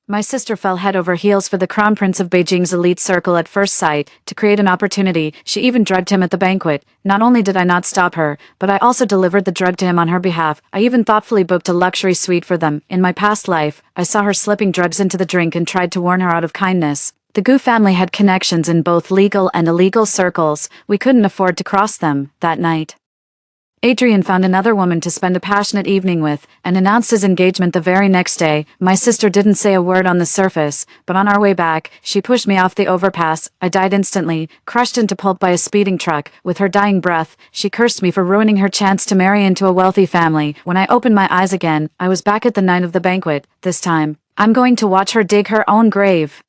My sister fell head over heels for the crown prince of Beijing's elite circle at first sight. To create an opportunity, she even drugged him at the banquet. Not only did I not stop her, but I also delivered the drug to him on her behalf. I even thoughtfully booked a luxury suite for them. In my past life, I saw her slipping drugs into the drink and tried to warn her out of kindness. The Gu family had connections in both legal and illegal circles. We couldn't afford to cross them. That night, Adrian found another woman to spend a passionate evening with, and announced his engagement the very next day. My sister didn't say a word on the surface, but on our way back, she pushed me off the overpass. I died instantly, crushed into pulp by a speeding truck. With her dying breath, she cursed me for ruining her chance to marry into a wealthy family. When I opened my eyes again, I was back at the night of the banquet. This time, I'm going to watch her dig her own grave.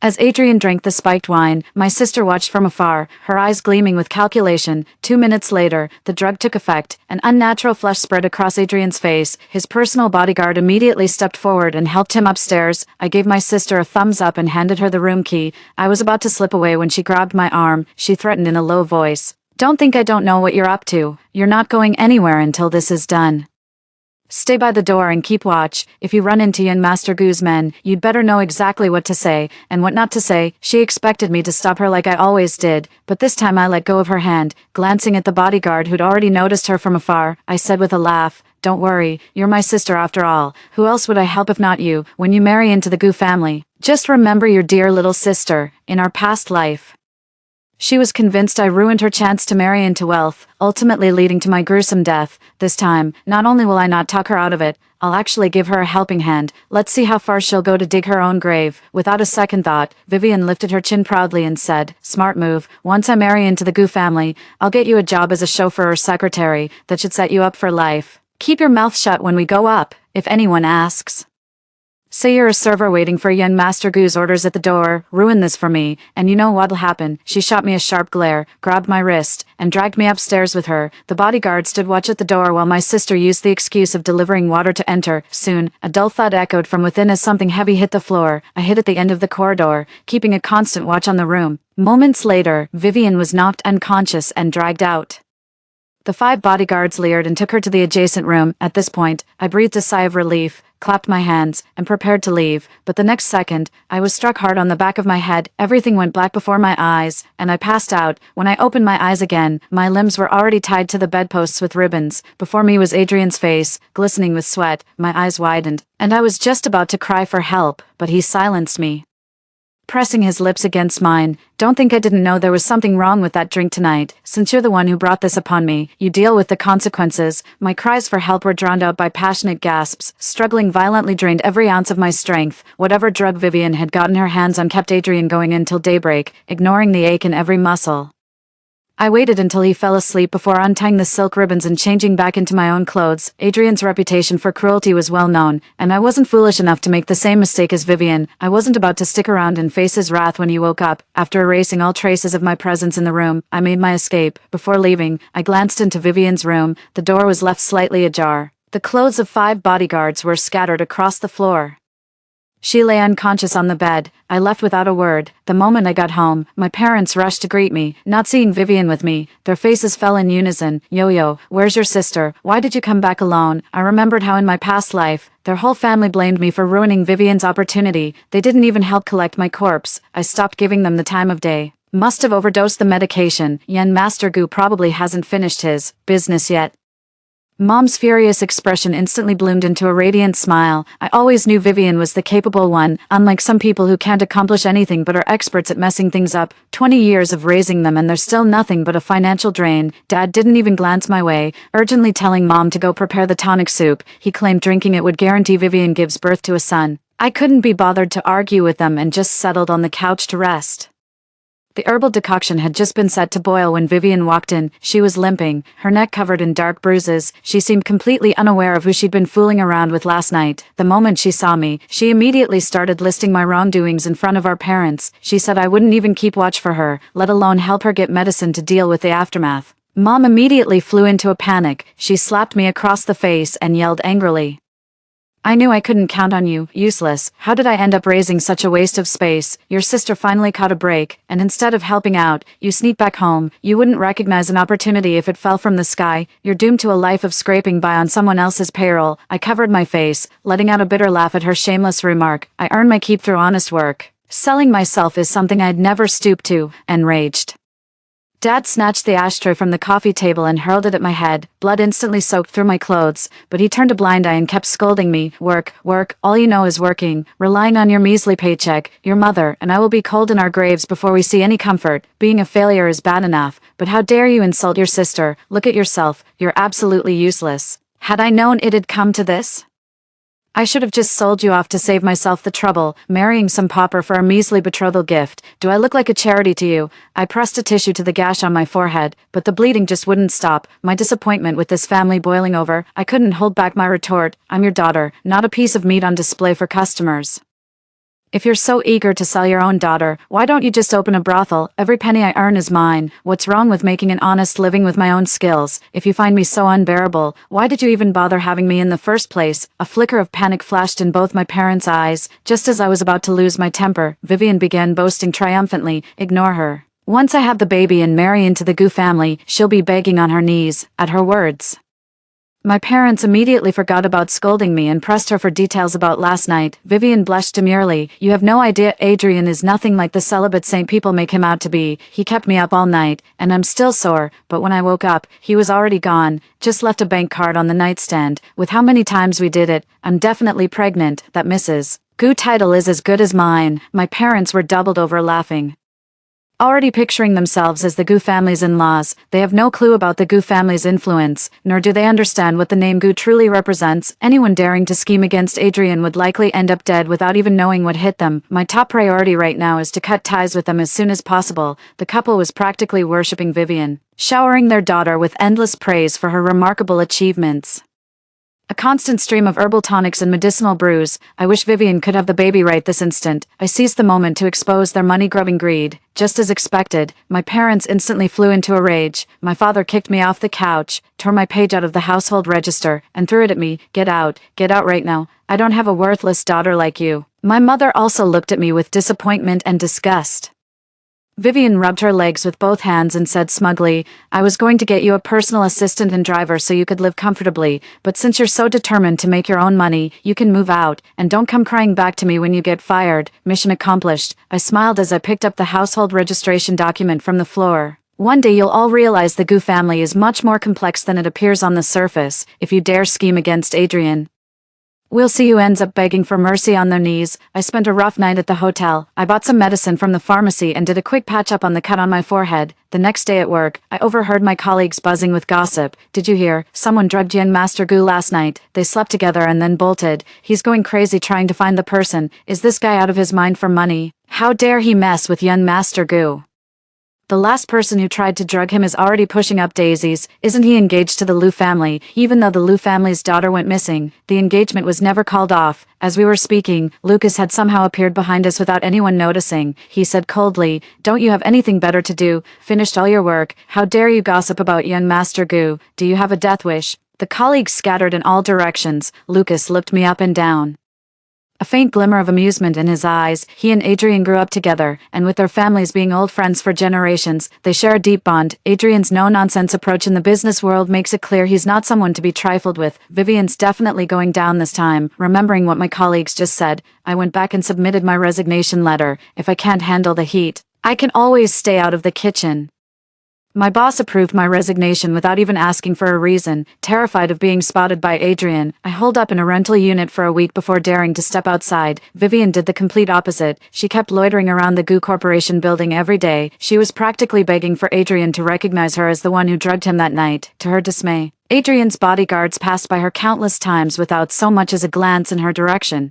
As Adrian drank the spiked wine, my sister watched from afar, her eyes gleaming with calculation. 2 minutes later, the drug took effect. An unnatural flush spread across Adrian's face. His personal bodyguard immediately stepped forward and helped him upstairs. I gave my sister a thumbs up and handed her the room key. I was about to slip away when she grabbed my arm. She threatened in a low voice, "Don't think I don't know what you're up to. You're not going anywhere until this is done. Stay by the door and keep watch. If you run into Yan Master Gu's men, you'd better know exactly what to say and what not to say." She expected me to stop her like I always did, but this time I let go of her hand. Glancing at the bodyguard who'd already noticed her from afar, I said with a laugh, "Don't worry, you're my sister after all. Who else would I help if not you? When you marry into the Gu family, just remember your dear little sister, in our past life." She was convinced I ruined her chance to marry into wealth, ultimately leading to my gruesome death. This time, not only will I not talk her out of it, I'll actually give her a helping hand. Let's see how far she'll go to dig her own grave. Without a second thought, Vivian lifted her chin proudly and said, "Smart move. Once I marry into the Gu family, I'll get you a job as a chauffeur or secretary. That should set you up for life. Keep your mouth shut when we go up. If anyone asks, say you're a server waiting for Yan Master Gu's orders at the door. Ruin this for me, and you know what'll happen." She shot me a sharp glare, grabbed my wrist, and dragged me upstairs with her. The bodyguard stood watch at the door while my sister used the excuse of delivering water to enter. Soon, a dull thud echoed from within as something heavy hit the floor. I hid at the end of the corridor, keeping a constant watch on the room. Moments later, Vivian was knocked unconscious and dragged out. The 5 bodyguards leered and took her to the adjacent room. At this point, I breathed a sigh of relief, clapped my hands, and prepared to leave, but the next second, I was struck hard on the back of my head. Everything went black before my eyes, and I passed out. When I opened my eyes again, my limbs were already tied to the bedposts with ribbons. Before me was Adrian's face, glistening with sweat. My eyes widened, and I was just about to cry for help, but he silenced me, pressing his lips against mine. "Don't think I didn't know there was something wrong with that drink tonight. Since you're the one who brought this upon me, you deal with the consequences." My cries for help were drowned out by passionate gasps. Struggling violently drained every ounce of my strength. Whatever drug Vivian had gotten her hands on kept Adrian going until daybreak, ignoring the ache in every muscle. I waited until he fell asleep before untying the silk ribbons and changing back into my own clothes. Adrian's reputation for cruelty was well known, and I wasn't foolish enough to make the same mistake as Vivian. I wasn't about to stick around and face his wrath when he woke up. After erasing all traces of my presence in the room, I made my escape. Before leaving, I glanced into Vivian's room. The door was left slightly ajar. The clothes of 5 bodyguards were scattered across the floor. She lay unconscious on the bed. I left without a word. The moment I got home, my parents rushed to greet me, not seeing Vivian with me. Their faces fell in unison. "Yo-yo, where's your sister? Why did you come back alone?" I remembered how in my past life, their whole family blamed me for ruining Vivian's opportunity. They didn't even help collect my corpse. I stopped giving them the time of day. Must have overdosed the medication. Yan Master Gu probably hasn't finished his business yet. Mom's furious expression instantly bloomed into a radiant smile. I always knew Vivian was the capable one, unlike some people who can't accomplish anything but are experts at messing things up. 20 years of raising them and they're still nothing but a financial drain. Dad didn't even glance my way, urgently telling Mom to go prepare the tonic soup. He claimed drinking it would guarantee Vivian gives birth to a son. I couldn't be bothered to argue with them and just settled on the couch to rest. The herbal decoction had just been set to boil when Vivian walked in. She was limping, her neck covered in dark bruises. She seemed completely unaware of who she'd been fooling around with last night. The moment she saw me, she immediately started listing my wrongdoings in front of our parents. She said I wouldn't even keep watch for her, let alone help her get medicine to deal with the aftermath. Mom immediately flew into a panic. She slapped me across the face and yelled angrily, I knew I couldn't count on you, useless. How did I end up raising such a waste of space? Your sister finally caught a break, and instead of helping out, you sneak back home. You wouldn't recognize an opportunity if it fell from the sky. You're doomed to a life of scraping by on someone else's payroll. I covered my face, letting out a bitter laugh at her shameless remark. I earned my keep through honest work. Selling myself is something I'd never stoop to, enraged. Dad snatched the ashtray from the coffee table and hurled it at my head. Blood instantly soaked through my clothes, but he turned a blind eye and kept scolding me. Work, work, all you know is working, relying on your measly paycheck, your mother, and I will be cold in our graves before we see any comfort. Being a failure is bad enough, but how dare you insult your sister? Look at yourself, you're absolutely useless. Had I known it'd come to this? I should have just sold you off to save myself the trouble, marrying some pauper for a measly betrothal gift. Do I look like a charity to you? I pressed a tissue to the gash on my forehead, but the bleeding just wouldn't stop. My disappointment with this family boiling over, I couldn't hold back my retort. I'm your daughter, not a piece of meat on display for customers. If you're so eager to sell your own daughter, why don't you just open a brothel? Every penny I earn is mine. What's wrong with making an honest living with my own skills? If you find me so unbearable, why did you even bother having me in the first place? A flicker of panic flashed in both my parents' eyes. Just as I was about to lose my temper, Vivian began boasting triumphantly. Ignore her. Once I have the baby and marry into the Gu family, she'll be begging on her knees. At her words, my parents immediately forgot about scolding me and pressed her for details about last night. Vivian blushed demurely. You have no idea, Adrian is nothing like the celibate saint people make him out to be. He kept me up all night, and I'm still sore, but when I woke up, he was already gone. Just left a bank card on the nightstand. With how many times we did it, I'm definitely pregnant. That Mrs. Gu title is as good as mine. My parents were doubled over laughing. Already picturing themselves as the Gu family's in-laws, they have no clue about the Gu family's influence, nor do they understand what the name Gu truly represents. Anyone daring to scheme against Adrian would likely end up dead without even knowing what hit them. My top priority right now is to cut ties with them as soon as possible. The couple was practically worshipping Vivian, showering their daughter with endless praise for her remarkable achievements. A constant stream of herbal tonics and medicinal brews. I wish Vivian could have the baby right this instant. I seized the moment to expose their money-grubbing greed. Just as expected, my parents instantly flew into a rage. My father kicked me off the couch, tore my page out of the household register, and threw it at me. Get out right now. I don't have a worthless daughter like you. My mother also looked at me with disappointment and disgust. Vivian rubbed her legs with both hands and said smugly, I was going to get you a personal assistant and driver so you could live comfortably, but since you're so determined to make your own money, you can move out, and don't come crying back to me when you get fired. Mission accomplished. I smiled as I picked up the household registration document from the floor. One day you'll all realize the Gu family is much more complex than it appears on the surface, if you dare scheme against Adrian. We'll see who ends up begging for mercy on their knees. I spent a rough night at the hotel. I bought some medicine from the pharmacy and did a quick patch-up on the cut on my forehead. The next day at work, I overheard my colleagues buzzing with gossip. Did you hear? Someone drugged young Master Gu last night. They slept together and then bolted. He's going crazy trying to find the person. Is this guy out of his mind for money? How dare he mess with young Master Gu? The last person who tried to drug him is already pushing up daisies. Isn't he engaged to the Liu family? Even though the Liu family's daughter went missing, the engagement was never called off. As we were speaking, Lucas had somehow appeared behind us without anyone noticing. He said coldly, Don't you have anything better to do? Finished all your work. How dare you gossip about young Master Gu? Do you have a death wish? The colleagues scattered in all directions. Lucas looked me up and down. A faint glimmer of amusement in his eyes. He and Adrian grew up together, and with their families being old friends for generations, they share a deep bond. Adrian's no-nonsense approach in the business world makes it clear he's not someone to be trifled with. Vivian's definitely going down this time. Remembering what my colleagues just said, I went back and submitted my resignation letter. If I can't handle the heat, I can always stay out of the kitchen. My boss approved my resignation without even asking for a reason. Terrified of being spotted by Adrian, I holed up in a rental unit for a week before daring to step outside. Vivian did the complete opposite. She kept loitering around the Gu Corporation building every day. She was practically begging for Adrian to recognize her as the one who drugged him that night. To her dismay, Adrian's bodyguards passed by her countless times without so much as a glance in her direction.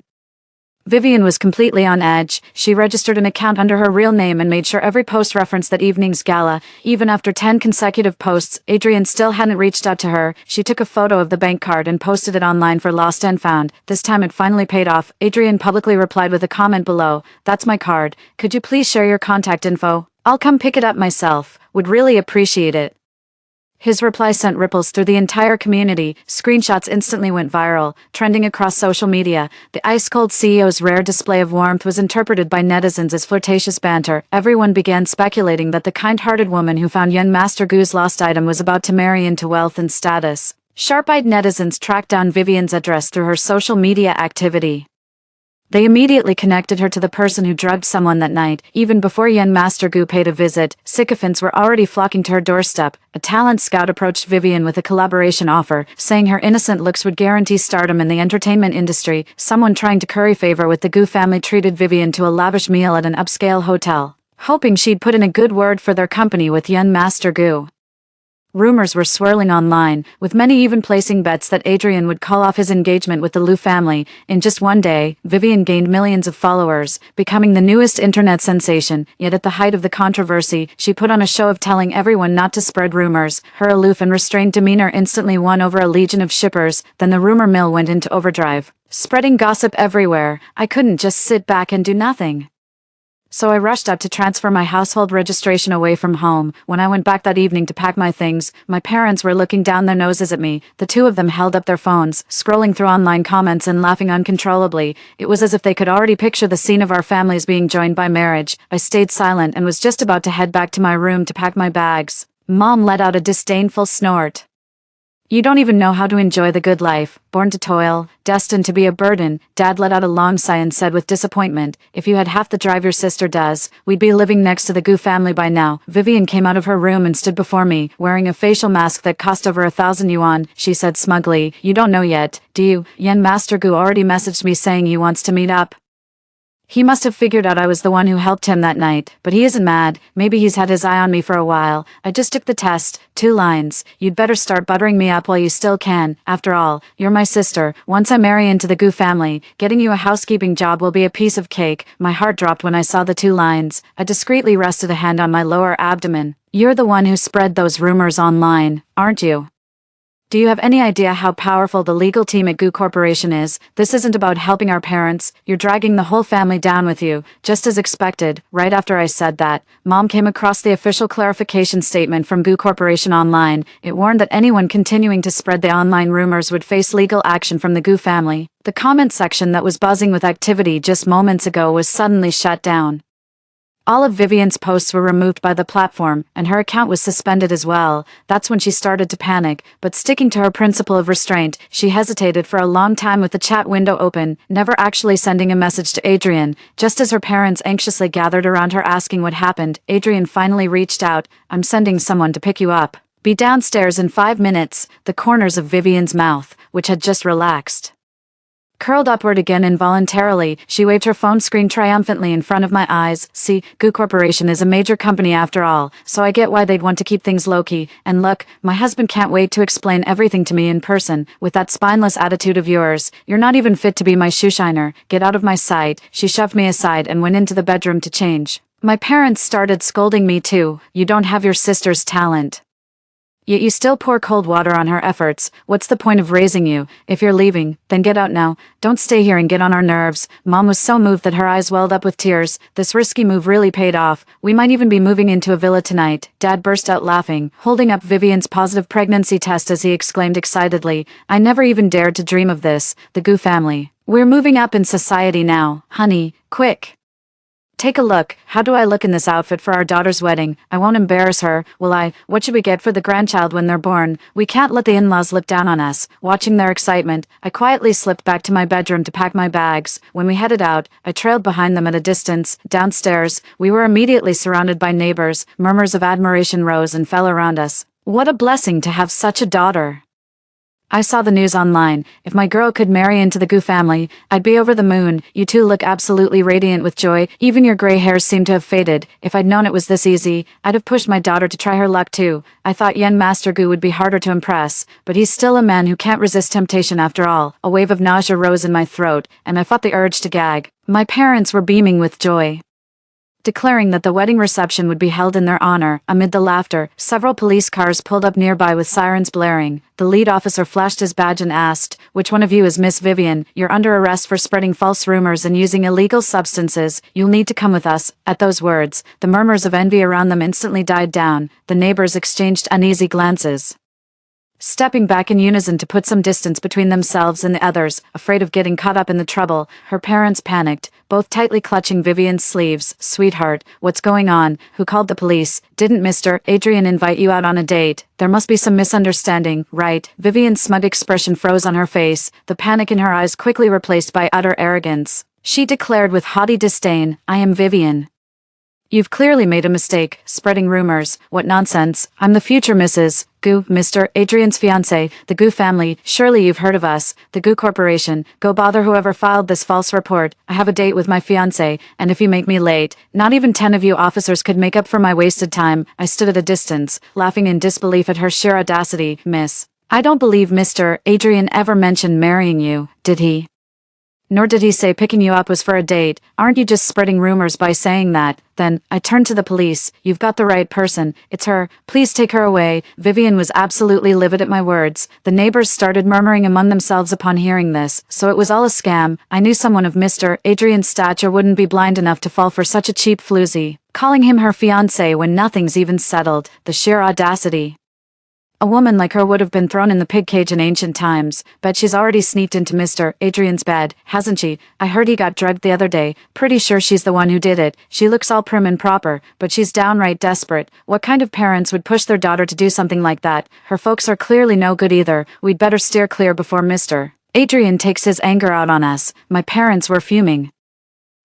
Vivian was completely on edge. She registered an account under her real name and made sure every post referenced that evening's gala. Even after 10 consecutive posts, Adrian still hadn't reached out to her. She took a photo of the bank card and posted it online for lost and found. This time it finally paid off. Adrian publicly replied with a comment below, That's my card. Could you please share your contact info? I'll come pick it up myself. Would really appreciate it. His reply sent ripples through the entire community. Screenshots instantly went viral, trending across social media. The ice-cold CEO's rare display of warmth was interpreted by netizens as flirtatious banter. Everyone began speculating that the kind-hearted woman who found young Master Gu's lost item was about to marry into wealth and status. Sharp-eyed netizens tracked down Vivian's address through her social media activity. They immediately connected her to the person who drugged someone that night. Even before young Master Gu paid a visit, sycophants were already flocking to her doorstep. A talent scout approached Vivian with a collaboration offer, saying her innocent looks would guarantee stardom in the entertainment industry. Someone trying to curry favor with the Gu family treated Vivian to a lavish meal at an upscale hotel, hoping she'd put in a good word for their company with young Master Gu. Rumors were swirling online, with many even placing bets that Adrian would call off his engagement with the Liu family. In just one day, Vivian gained millions of followers, becoming the newest internet sensation. Yet at the height of the controversy, she put on a show of telling everyone not to spread rumors. Her aloof and restrained demeanor instantly won over a legion of shippers. Then the rumor mill went into overdrive, spreading gossip everywhere. I couldn't just sit back and do nothing. So I rushed out to transfer my household registration away from home. When I went back that evening to pack my things, my parents were looking down their noses at me. The two of them held up their phones, scrolling through online comments and laughing uncontrollably. It was as if they could already picture the scene of our families being joined by marriage. I stayed silent and was just about to head back to my room to pack my bags. Mom let out a disdainful snort. "You don't even know how to enjoy the good life, born to toil, destined to be a burden." Dad let out a long sigh and said with disappointment, "If you had half the drive your sister does, we'd be living next to the Gu family by now." Vivian came out of her room and stood before me, wearing a facial mask that cost over 1,000 yuan. She said smugly, "You don't know yet, do you? Young Master Gu already messaged me saying he wants to meet up. He must have figured out I was the one who helped him that night, but he isn't mad. Maybe he's had his eye on me for a while. I just took the test. 2 lines. You'd better start buttering me up while you still can. After all, you're my sister. Once I marry into the Gu family, getting you a housekeeping job will be a piece of cake." My heart dropped when I saw the 2 lines. I discreetly rested a hand on my lower abdomen. "You're the one who spread those rumors online, aren't you? Do you have any idea how powerful the legal team at Gu Corporation is? This isn't about helping our parents. You're dragging the whole family down with you." Just as expected, right after I said that, Mom came across the official clarification statement from Gu Corporation online. It warned that anyone continuing to spread the online rumors would face legal action from the Gu family. The comment section that was buzzing with activity just moments ago was suddenly shut down. All of Vivian's posts were removed by the platform, and her account was suspended as well. That's when she started to panic, but sticking to her principle of restraint, she hesitated for a long time with the chat window open, never actually sending a message to Adrian. Just as her parents anxiously gathered around her asking what happened, Adrian finally reached out. "I'm sending someone to pick you up. Be downstairs in 5 minutes." The corners of Vivian's mouth, which had just relaxed, curled upward again involuntarily. She waved her phone screen triumphantly in front of my eyes. "See, Gu Corporation is a major company after all, so I get why they'd want to keep things low-key. And look, my husband can't wait to explain everything to me in person. With that spineless attitude of yours, you're not even fit to be my shoeshiner. Get out of my sight." She shoved me aside and went into the bedroom to change. My parents started scolding me too. "You don't have your sister's talent. Yet you still pour cold water on her efforts. What's the point of raising you? If you're leaving, then get out now. Don't stay here and get on our nerves." Mom was so moved that her eyes welled up with tears. This risky move really paid off. "We might even be moving into a villa tonight." Dad burst out laughing, holding up Vivian's positive pregnancy test as he exclaimed excitedly, "I never even dared to dream of this. The Gu family. We're moving up in society now. Honey, quick. Take a look. How do I look in this outfit for our daughter's wedding? I won't embarrass her, will I? What should we get for the grandchild when they're born? We can't let the in-laws look down on us." Watching their excitement, I quietly slipped back to my bedroom to pack my bags. When we headed out, I trailed behind them at a distance. Downstairs, we were immediately surrounded by neighbors. Murmurs of admiration rose and fell around us. What a blessing to have such a daughter. I saw the news online. If my girl could marry into the Gu family, I'd be over the moon. "You two look absolutely radiant with joy. Even your gray hairs seem to have faded. If I'd known it was this easy, I'd have pushed my daughter to try her luck too." I thought young Master Gu would be harder to impress, but he's still a man who can't resist temptation after all. A wave of nausea rose in my throat, and I fought the urge to gag. My parents were beaming with joy. declaring that the wedding reception would be held in their honor. Amid the laughter, several police cars pulled up nearby with sirens blaring. The lead officer flashed his badge and asked, "Which one of you is Miss Vivian? You're under arrest for spreading false rumors and using illegal substances. You'll need to come with us." At those words, the murmurs of envy around them instantly died down. The neighbors exchanged uneasy glances, stepping back in unison to put some distance between themselves and the others, afraid of getting caught up in the trouble. Her parents panicked, both tightly clutching Vivian's sleeves. "Sweetheart, what's going on? Who called the police? Didn't Mr. Adrian invite you out on a date? There must be some misunderstanding, right?" Vivian's smug expression froze on her face, the panic in her eyes quickly replaced by utter arrogance. She declared with haughty disdain, "I am Vivian. You've clearly made a mistake, spreading rumors. What nonsense. I'm the future Mrs. Gu, Mr. Adrian's fiance, the Gu family. Surely you've heard of us, the Gu Corporation. Go bother whoever filed this false report. I have a date with my fiance, and if you make me late, not even 10 of you officers could make up for my wasted time." I stood at a distance, laughing in disbelief at her sheer audacity. "Miss, I don't believe Mr. Adrian ever mentioned marrying you, did he? Nor did he say picking you up was for a date. Aren't you just spreading rumors by saying that?" Then, I turned to the police. "You've got the right person. It's her. Please take her away." Vivian was absolutely livid at my words. The neighbors started murmuring among themselves upon hearing this. So it was all a scam. I knew someone of Mr. Adrian's stature wouldn't be blind enough to fall for such a cheap floozy. Calling him her fiancé when nothing's even settled. The sheer audacity. A woman like her would have been thrown in the pig cage in ancient times. Bet she's already sneaked into Mr. Adrian's bed, hasn't she? I heard he got drugged the other day. Pretty sure she's the one who did it. She looks all prim and proper, but she's downright desperate. What kind of parents would push their daughter to do something like that? Her folks are clearly no good either. We'd better steer clear before Mr. Adrian takes his anger out on us. My parents were fuming,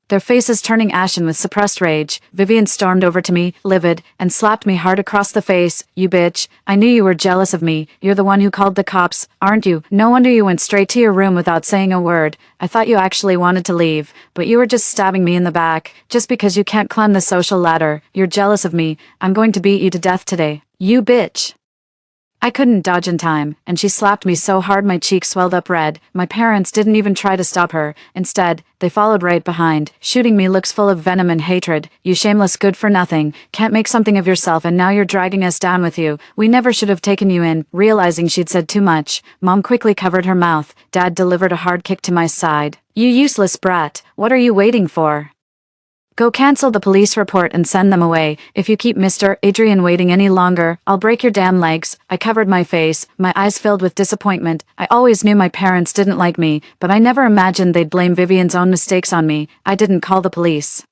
their faces turning ashen with suppressed rage. Vivian stormed over to me, livid, and slapped me hard across the face. "You bitch. I knew you were jealous of me. You're the one who called the cops, aren't you? No wonder you went straight to your room without saying a word. I thought you actually wanted to leave, but you were just stabbing me in the back. Just because you can't climb the social ladder, you're jealous of me. I'm going to beat you to death today. You bitch." I couldn't dodge in time, and she slapped me so hard my cheeks swelled up red. My parents didn't even try to stop her. Instead, they followed right behind, shooting me looks full of venom and hatred. "You shameless good-for-nothing. Can't make something of yourself and now you're dragging us down with you. We never should have taken you in." Realizing she'd said too much, Mom quickly covered her mouth. Dad delivered a hard kick to my side. "You useless brat. What are you waiting for? Go cancel the police report and send them away. If you keep Mr. Adrian waiting any longer, I'll break your damn legs." I covered my face, my eyes filled with disappointment. I always knew my parents didn't like me, but I never imagined they'd blame Vivian's own mistakes on me. I didn't call the police.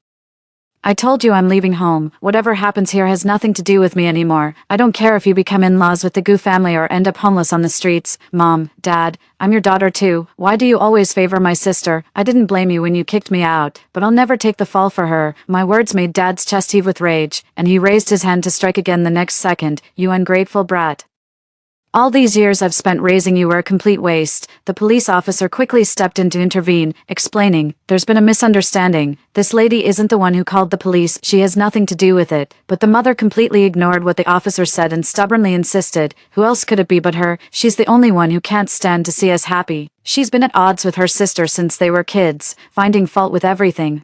"I told you I'm leaving home. Whatever happens here has nothing to do with me anymore. I don't care if you become in-laws with the Gu family or end up homeless on the streets." "Mom, Dad, I'm your daughter too. Why do you always favor my sister? I didn't blame you when you kicked me out, but I'll never take the fall for her." My words made Dad's chest heave with rage, and he raised his hand to strike again the next second. "You ungrateful brat. All these years I've spent raising you were a complete waste." The police officer quickly stepped in to intervene, explaining, "There's been a misunderstanding. This lady isn't the one who called the police. She has nothing to do with it." But the mother completely ignored what the officer said and stubbornly insisted, "Who else could it be but her? She's the only one who can't stand to see us happy. She's been at odds with her sister since they were kids, finding fault with everything.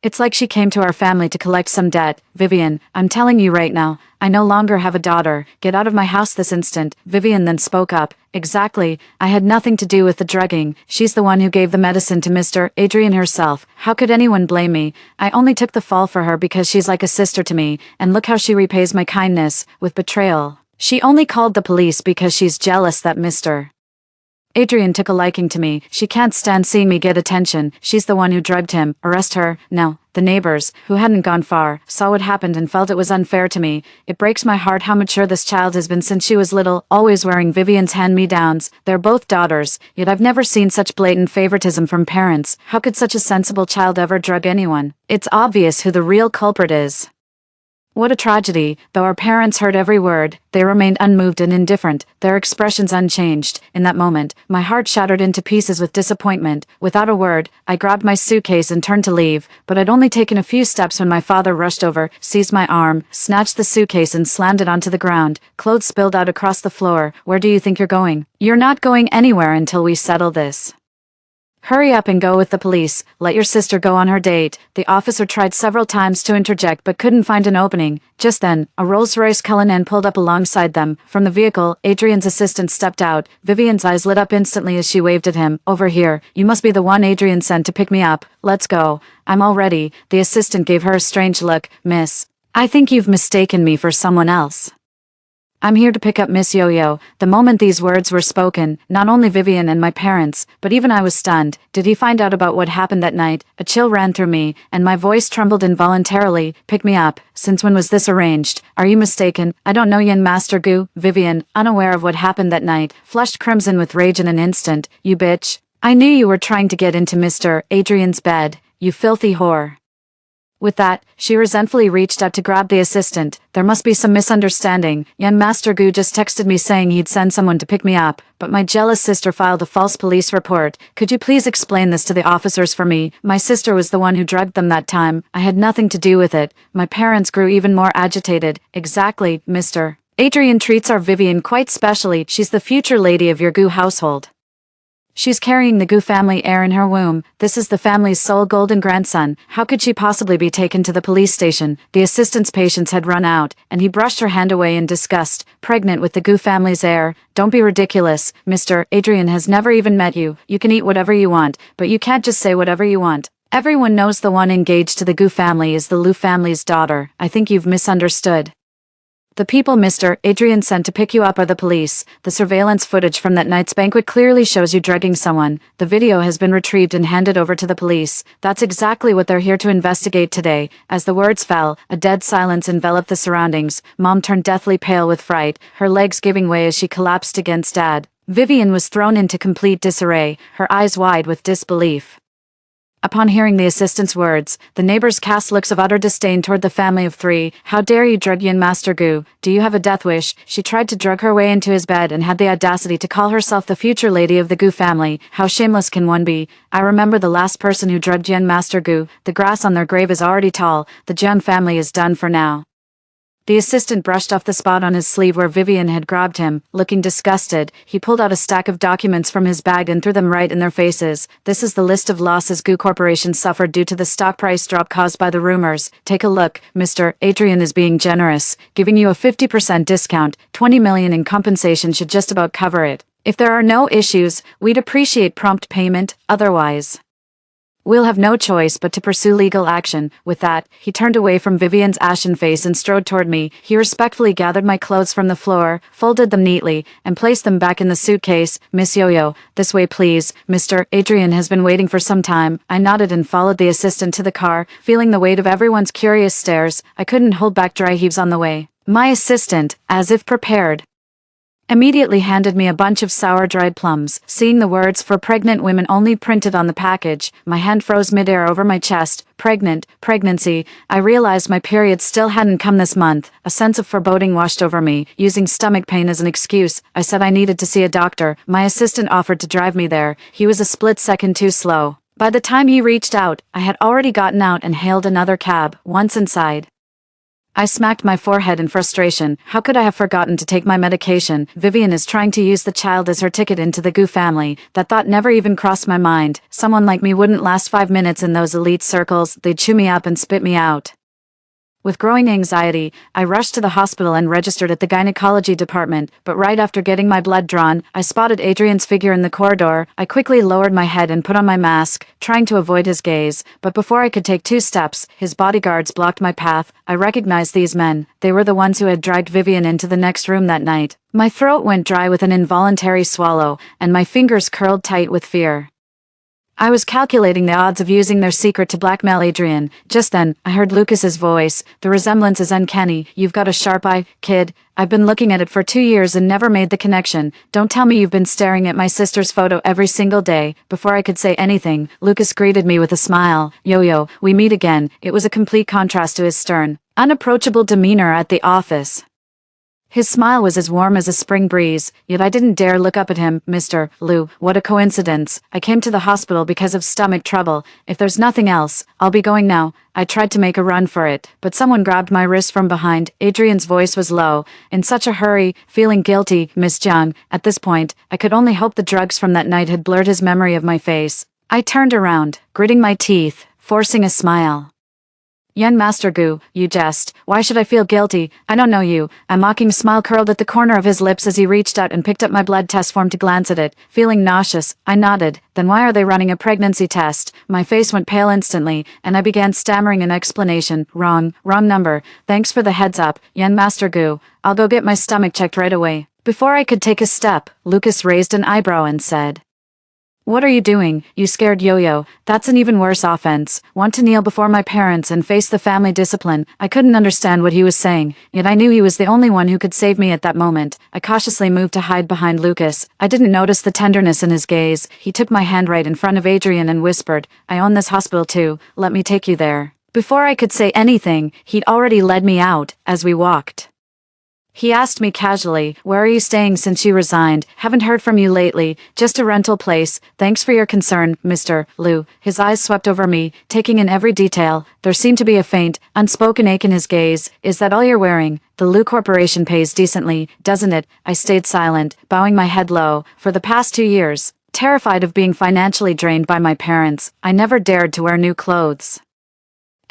It's like she came to our family to collect some debt." "Vivian, I'm telling you right now, I no longer have a daughter. Get out of my house this instant." Vivian then spoke up. "Exactly. I had nothing to do with the drugging. She's the one who gave the medicine to Mr. Adrian herself. How could anyone blame me? I only took the fall for her because she's like a sister to me, and look how she repays my kindness, with betrayal. She only called the police because she's jealous that Mr. Adrian took a liking to me. She can't stand seeing me get attention. She's the one who drugged him. Arrest her, now." The neighbors, who hadn't gone far, saw what happened and felt it was unfair to me. It breaks my heart how mature this child has been since she was little, always wearing Vivian's hand-me-downs. They're both daughters, yet I've never seen such blatant favoritism from parents. How could such a sensible child ever drug anyone? It's obvious who the real culprit is. What a tragedy. Though our parents heard every word, they remained unmoved and indifferent, their expressions unchanged. In that moment, my heart shattered into pieces with disappointment. Without a word, I grabbed my suitcase and turned to leave, but I'd only taken a few steps when my father rushed over, seized my arm, snatched the suitcase and slammed it onto the ground. Clothes spilled out across the floor. "Where do you think you're going? You're not going anywhere until we settle this." Hurry up and go with the police. Let your sister go on her date. The officer tried several times to interject but couldn't find an opening. Just then, a Rolls-Royce Cullinan pulled up alongside them. From the vehicle, Adrian's assistant stepped out. Vivian's eyes lit up instantly as she waved at him. Over here. You must be the one Adrian sent to pick me up. Let's go. I'm all ready. The assistant gave her a strange look. Miss, I think you've mistaken me for someone else. I'm here to pick up Miss Yo-Yo. The moment these words were spoken, not only Vivian and my parents, but even I was stunned. Did he find out about what happened that night? A chill ran through me, and my voice trembled involuntarily. Pick me up. Since when was this arranged? Are you mistaken? I don't know young Master Gu. Vivian, unaware of what happened that night, flushed crimson with rage in an instant. You bitch. I knew you were trying to get into Mr. Adrian's bed. You filthy whore. With that, she resentfully reached out to grab the assistant. There must be some misunderstanding. Young Master Gu just texted me saying he'd send someone to pick me up, but my jealous sister filed a false police report. Could you please explain this to the officers for me? My sister was the one who drugged them that time. I had nothing to do with it. My parents grew even more agitated. Exactly, Mr. Adrian treats our Vivian quite specially. She's the future lady of your Gu household. She's carrying the Gu family heir in her womb. This is the family's sole golden grandson. How could she possibly be taken to the police station? The assistant's patience had run out, and he brushed her hand away in disgust. Pregnant with the Gu family's heir? Don't be ridiculous, Mr. Adrian has never even met you. You can eat whatever you want, but you can't just say whatever you want. Everyone knows the one engaged to the Gu family is the Lu family's daughter. I think you've misunderstood. The people Mr. Adrian sent to pick you up are the police. The surveillance footage from that night's banquet clearly shows you drugging someone. The video has been retrieved and handed over to the police. That's exactly what they're here to investigate today. As the words fell, a dead silence enveloped the surroundings. Mom turned deathly pale with fright, her legs giving way as she collapsed against Dad. Vivian was thrown into complete disarray, her eyes wide with disbelief. Upon hearing the assistant's words, the neighbors cast looks of utter disdain toward the family of three. How dare you drug young Master Gu? Do you have a death wish? She tried to drug her way into his bed and had the audacity to call herself the future lady of the Gu family. How shameless can one be? I remember the last person who drugged young Master Gu. The grass on their grave is already tall. The Jiang family is done for now. The assistant brushed off the spot on his sleeve where Vivian had grabbed him. Looking disgusted, he pulled out a stack of documents from his bag and threw them right in their faces. This is the list of losses Gu Corporation suffered due to the stock price drop caused by the rumors. Take a look. Mr. Adrian is being generous, giving you a 50% discount. 20 million in compensation should just about cover it. If there are no issues, we'd appreciate prompt payment. Otherwise, we'll have no choice but to pursue legal action. With that, he turned away from Vivian's ashen face and strode toward me. He respectfully gathered my clothes from the floor, folded them neatly, and placed them back in the suitcase. Miss Yo-Yo, this way please. Mr. Adrian has been waiting for some time. I nodded and followed the assistant to the car, feeling the weight of everyone's curious stares. I couldn't hold back dry heaves on the way. My assistant, as if prepared, immediately handed me a bunch of sour dried plums. Seeing the words "for pregnant women only" printed on the package, my hand froze midair over my chest. Pregnancy. I realized my period still hadn't come this month. A sense of foreboding washed over me. Using stomach pain as an excuse, I said I needed to see a doctor. My assistant offered to drive me there. He was a split second too slow. By the time he reached out, I had already gotten out and hailed another cab. Once inside, I smacked my forehead in frustration. How could I have forgotten to take my medication? Vivian is trying to use the child as her ticket into the Gu family. That thought never even crossed my mind. Someone like me wouldn't last 5 minutes in those elite circles. They'd chew me up and spit me out. With growing anxiety, I rushed to the hospital and registered at the gynecology department, but right after getting my blood drawn, I spotted Adrian's figure in the corridor. I quickly lowered my head and put on my mask, trying to avoid his gaze, but before I could take 2 steps, his bodyguards blocked my path. I recognized these men. They were the ones who had dragged Vivian into the next room that night. My throat went dry with an involuntary swallow, and my fingers curled tight with fear. I was calculating the odds of using their secret to blackmail Adrian. Just then, I heard Lucas's voice. The resemblance is uncanny. You've got a sharp eye, kid. I've been looking at it for 2 years and never made the connection. Don't tell me you've been staring at my sister's photo every single day. Before I could say anything, Lucas greeted me with a smile. Yo-Yo, we meet again. It was a complete contrast to his stern, unapproachable demeanor at the office. His smile was as warm as a spring breeze, yet I didn't dare look up at him. Mr. Lu, what a coincidence. I came to the hospital because of stomach trouble. If there's nothing else, I'll be going now. I tried to make a run for it, but someone grabbed my wrist from behind. Adrian's voice was low. In such a hurry, feeling guilty, Miss Jiang. At this point, I could only hope the drugs from that night had blurred his memory of my face. I turned around, gritting my teeth, forcing a smile. Young Master Gu, you jest. Why should I feel guilty? I don't know you. A mocking smile curled at the corner of his lips as he reached out and picked up my blood test form to glance at it. Feeling nauseous, I nodded. Then why are they running a pregnancy test? My face went pale instantly, and I began stammering an explanation. Wrong number. Thanks for the heads up, young Master Gu. I'll go get my stomach checked right away. Before I could take a step, Lucas raised an eyebrow and said, "What are you doing, you scared yo-yo? That's an even worse offense. Want to kneel before my parents and face the family discipline." I couldn't understand what he was saying, yet I knew he was the only one who could save me at that moment. I cautiously moved to hide behind Lucas. I didn't notice the tenderness in his gaze. He took my hand right in front of Adrian and whispered, "I own this hospital too. Let me take you there." Before I could say anything, he'd already led me out, as we walked. He asked me casually, "Where are you staying since you resigned? Haven't heard from you lately. Just a rental place. Thanks for your concern, Mr. Liu." His eyes swept over me, taking in every detail. There seemed to be a faint, unspoken ache in his gaze. "Is that all you're wearing? The Liu Corporation pays decently, doesn't it?" I stayed silent, bowing my head low. For the past 2 years, terrified of being financially drained by my parents, I never dared to wear new clothes.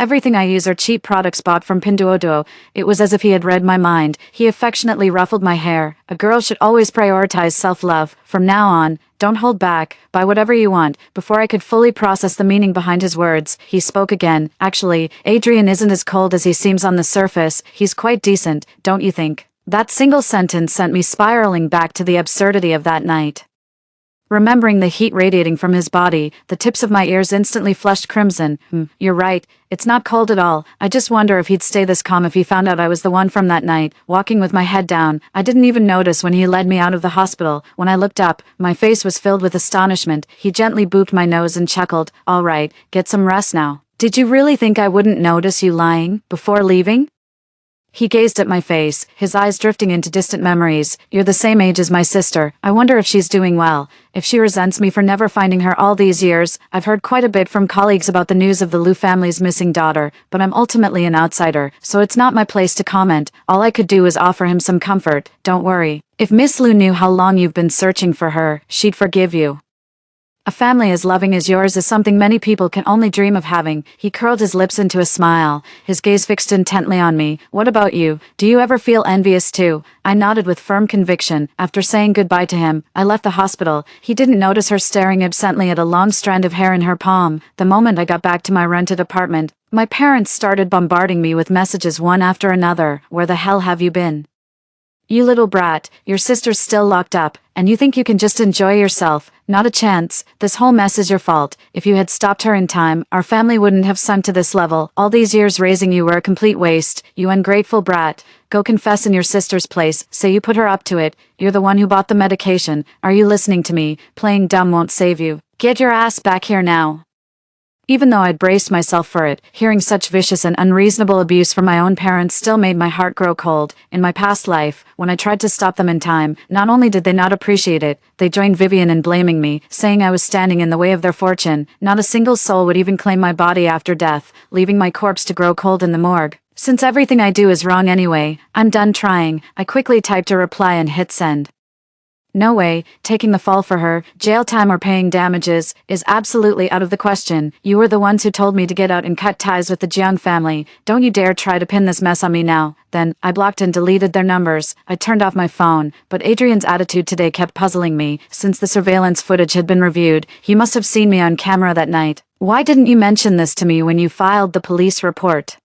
Everything I use are cheap products bought from Pinduoduo. It was as if he had read my mind. He affectionately ruffled my hair. "A girl should always prioritize self-love. From now on, don't hold back. Buy whatever you want." Before I could fully process the meaning behind his words, he spoke again. "Actually, Adrian isn't as cold as he seems on the surface. He's quite decent, don't you think?" That single sentence sent me spiraling back to the absurdity of that night. Remembering the heat radiating from his body, the tips of my ears instantly flushed crimson. You're right, it's not cold at all. I just wonder if he'd stay this calm if he found out I was the one from that night, walking with my head down. I didn't even notice when he led me out of the hospital. When I looked up, my face was filled with astonishment. He gently booped my nose and chuckled. "All right, get some rest now." "Did you really think I wouldn't notice you lying before leaving?" He gazed at my face, his eyes drifting into distant memories. "You're the same age as my sister. I wonder if she's doing well. If she resents me for never finding her all these years." I've heard quite a bit from colleagues about the news of the Liu family's missing daughter, but I'm ultimately an outsider, so it's not my place to comment. All I could do is offer him some comfort. "Don't worry. If Miss Liu knew how long you've been searching for her, she'd forgive you. A family as loving as yours is something many people can only dream of having." He curled his lips into a smile, his gaze fixed intently on me. "What about you? Do you ever feel envious too?" I nodded with firm conviction. After saying goodbye to him, I left the hospital. He didn't notice her staring absently at a long strand of hair in her palm. The moment I got back to my rented apartment, my parents started bombarding me with messages one after another. "Where the hell have you been? You little brat, your sister's still locked up, and you think you can just enjoy yourself? Not a chance. This whole mess is your fault. If you had stopped her in time, our family wouldn't have sunk to this level. All these years raising you were a complete waste. You ungrateful brat. Go confess in your sister's place. Say you put her up to it. You're the one who bought the medication. Are you listening to me? Playing dumb won't save you. Get your ass back here now." Even though I'd braced myself for it, hearing such vicious and unreasonable abuse from my own parents still made my heart grow cold. In my past life, when I tried to stop them in time, not only did they not appreciate it, they joined Vivian in blaming me, saying I was standing in the way of their fortune. Not a single soul would even claim my body after death, leaving my corpse to grow cold in the morgue. Since everything I do is wrong anyway, I'm done trying. I quickly typed a reply and hit send. "No way, taking the fall for her, jail time or paying damages, is absolutely out of the question. You were the ones who told me to get out and cut ties with the Jiang family. Don't you dare try to pin this mess on me now." Then, I blocked and deleted their numbers. I turned off my phone, but Adrian's attitude today kept puzzling me. Since the surveillance footage had been reviewed, he must have seen me on camera that night. "Why didn't you mention this to me when you filed the police report?"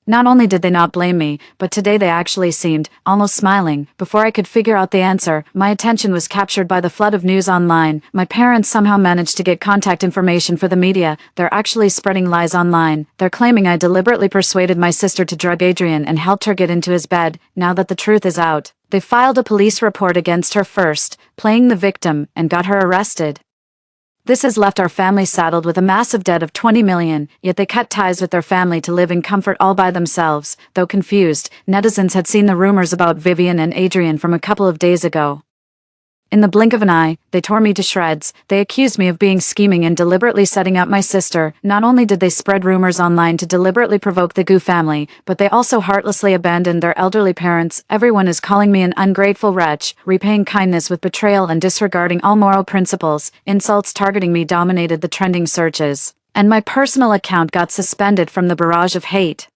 Not only did they not blame me, but today they actually seemed almost smiling. Before I could figure out the answer, my attention was captured by the flood of news online. My parents somehow managed to get contact information for the media. They're actually spreading lies online. They're claiming I deliberately persuaded my sister to drug Adrian and helped her get into his bed. Now that the truth is out, they filed a police report against her first, playing the victim, and got her arrested. This has left our family saddled with a massive debt of 20 million, yet they cut ties with their family to live in comfort all by themselves. Though confused, netizens had seen the rumors about Vivian and Adrian from a couple of days ago. In the blink of an eye, they tore me to shreds. They accused me of being scheming and deliberately setting up my sister. Not only did they spread rumors online to deliberately provoke the Gu family, but they also heartlessly abandoned their elderly parents. Everyone is calling me an ungrateful wretch, repaying kindness with betrayal and disregarding all moral principles. Insults targeting me dominated the trending searches, and my personal account got suspended from the barrage of hate.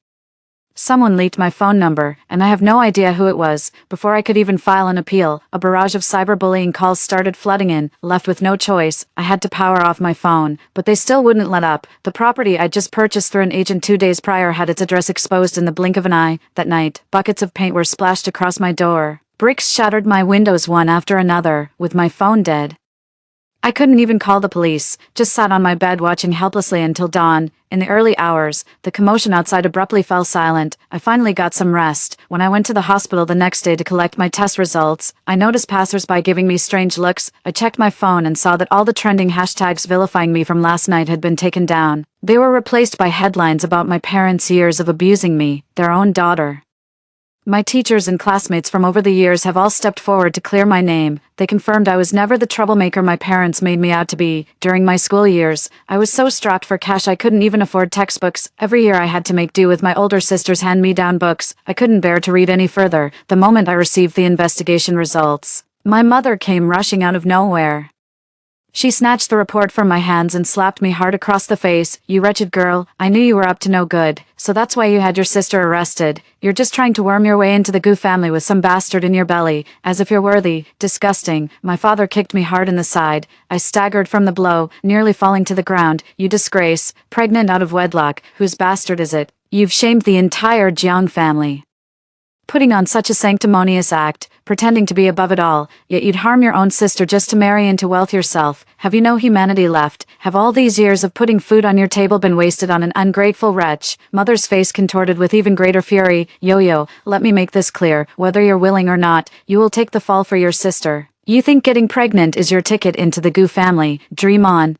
Someone leaked my phone number, and I have no idea who it was. Before I could even file an appeal, a barrage of cyberbullying calls started flooding in. Left with no choice, I had to power off my phone, but they still wouldn't let up. The property I'd just purchased through an agent 2 days prior had its address exposed in the blink of an eye. That night, buckets of paint were splashed across my door. Bricks shattered my windows one after another, with my phone dead. I couldn't even call the police, just sat on my bed watching helplessly until dawn. In the early hours, the commotion outside abruptly fell silent. I finally got some rest. When I went to the hospital the next day to collect my test results, I noticed passersby giving me strange looks. I checked my phone and saw that all the trending hashtags vilifying me from last night had been taken down. They were replaced by headlines about my parents' years of abusing me, their own daughter. My teachers and classmates from over the years have all stepped forward to clear my name. They confirmed I was never the troublemaker my parents made me out to be. During my school years, I was so strapped for cash I couldn't even afford textbooks. Every year I had to make do with my older sister's hand-me-down books. I couldn't bear to read any further. The moment I received the investigation results, my mother came rushing out of nowhere. She snatched the report from my hands and slapped me hard across the face. "You wretched girl, I knew you were up to no good. So that's why you had your sister arrested. You're just trying to worm your way into the Gu family with some bastard in your belly, as if you're worthy." Disgusting. My father kicked me hard in the side. I staggered from the blow, nearly falling to the ground. "You disgrace. Pregnant out of wedlock. Whose bastard is it? You've shamed the entire Jiang family. Putting on such a sanctimonious act, pretending to be above it all, yet you'd harm your own sister just to marry into wealth yourself. Have you no humanity left? Have all these years of putting food on your table been wasted on an ungrateful wretch?" Mother's face contorted with even greater fury. "Yo-yo, let me make this clear. Whether you're willing or not, you will take the fall for your sister. You think getting pregnant is your ticket into the Gu family? Dream on.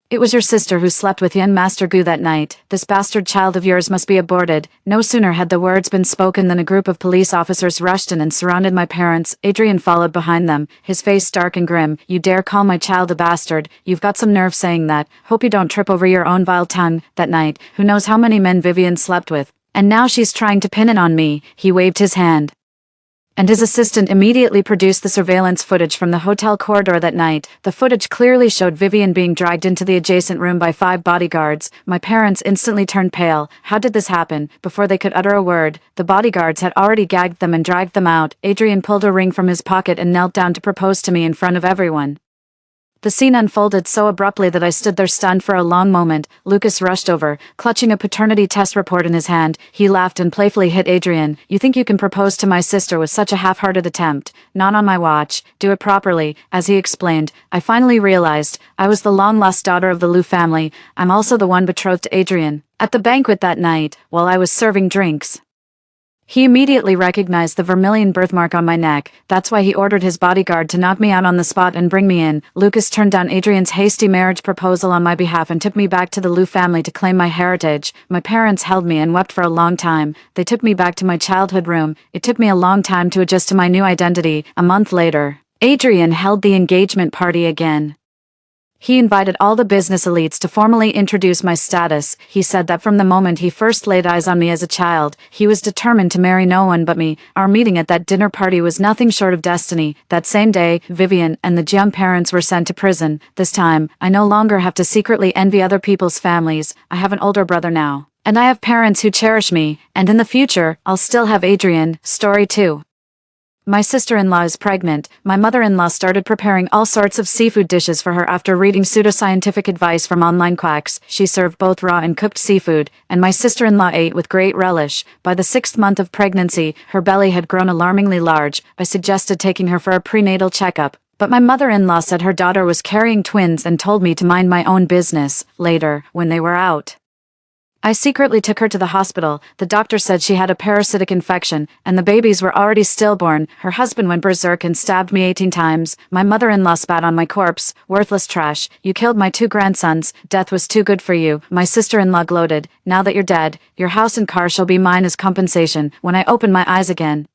It was your sister who slept with young Master Gu that night. This bastard child of yours must be aborted." No sooner had the words been spoken than a group of police officers rushed in and surrounded my parents. Adrian followed behind them, his face stark and grim. "You dare call my child a bastard? You've got some nerve saying that. Hope you don't trip over your own vile tongue." That night, who knows how many men Vivian slept with. And now she's trying to pin it on me. He waved his hand, and his assistant immediately produced the surveillance footage from the hotel corridor that night. The footage clearly showed Vivian being dragged into the adjacent room by 5 bodyguards. My parents instantly turned pale. How did this happen? Before they could utter a word, the bodyguards had already gagged them and dragged them out. Adrian pulled a ring from his pocket and knelt down to propose to me in front of everyone. The scene unfolded so abruptly that I stood there stunned for a long moment. Lucas rushed over, clutching a paternity test report in his hand. He laughed and playfully hit Adrian. "You think you can propose to my sister with such a half-hearted attempt? Not on my watch. Do it properly." As he explained, I finally realized I was the long-lost daughter of the Liu family. I'm also the one betrothed to Adrian. At the banquet that night, while I was serving drinks, he immediately recognized the vermilion birthmark on my neck. That's why he ordered his bodyguard to knock me out on the spot and bring me in. Lucas turned down Adrian's hasty marriage proposal on my behalf and took me back to the Liu family to claim my heritage. My parents held me and wept for a long time. They took me back to my childhood room. It took me a long time to adjust to my new identity. A month later, Adrian held the engagement party again. He invited all the business elites to formally introduce my status. He said that from the moment he first laid eyes on me as a child, he was determined to marry no one but me. Our meeting at that dinner party was nothing short of destiny. That same day, Vivian and the Jiang parents were sent to prison. This time, I no longer have to secretly envy other people's families. I have an older brother now, and I have parents who cherish me, and in the future, I'll still have Adrian. Story 2. My sister-in-law is pregnant. My mother-in-law started preparing all sorts of seafood dishes for her after reading pseudoscientific advice from online quacks. She served both raw and cooked seafood, and my sister-in-law ate with great relish. By the 6th month of pregnancy, her belly had grown alarmingly large. I suggested taking her for a prenatal checkup, but my mother-in-law said her daughter was carrying twins and told me to mind my own business. Later, when they were out, I secretly took her to the hospital. The doctor said she had a parasitic infection, and the babies were already stillborn. Her husband went berserk and stabbed me 18 times. My mother-in-law spat on my corpse. "Worthless trash. You killed my 2 grandsons. Death was too good for you." My sister-in-law gloated. "Now that you're dead, your house and car shall be mine as compensation." When I opened my eyes again,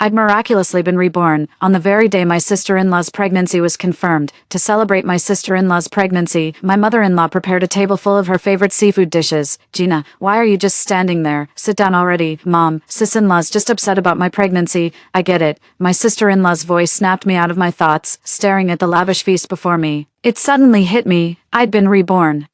I'd miraculously been reborn on the very day my sister-in-law's pregnancy was confirmed. To celebrate my sister-in-law's pregnancy, my mother-in-law prepared a table full of her favorite seafood dishes. Gina, why are you just standing there? Sit down already, Mom. Sis-in-law's just upset about my pregnancy. I get it. My sister-in-law's voice snapped me out of my thoughts, staring at the lavish feast before me. It suddenly hit me. I'd been reborn.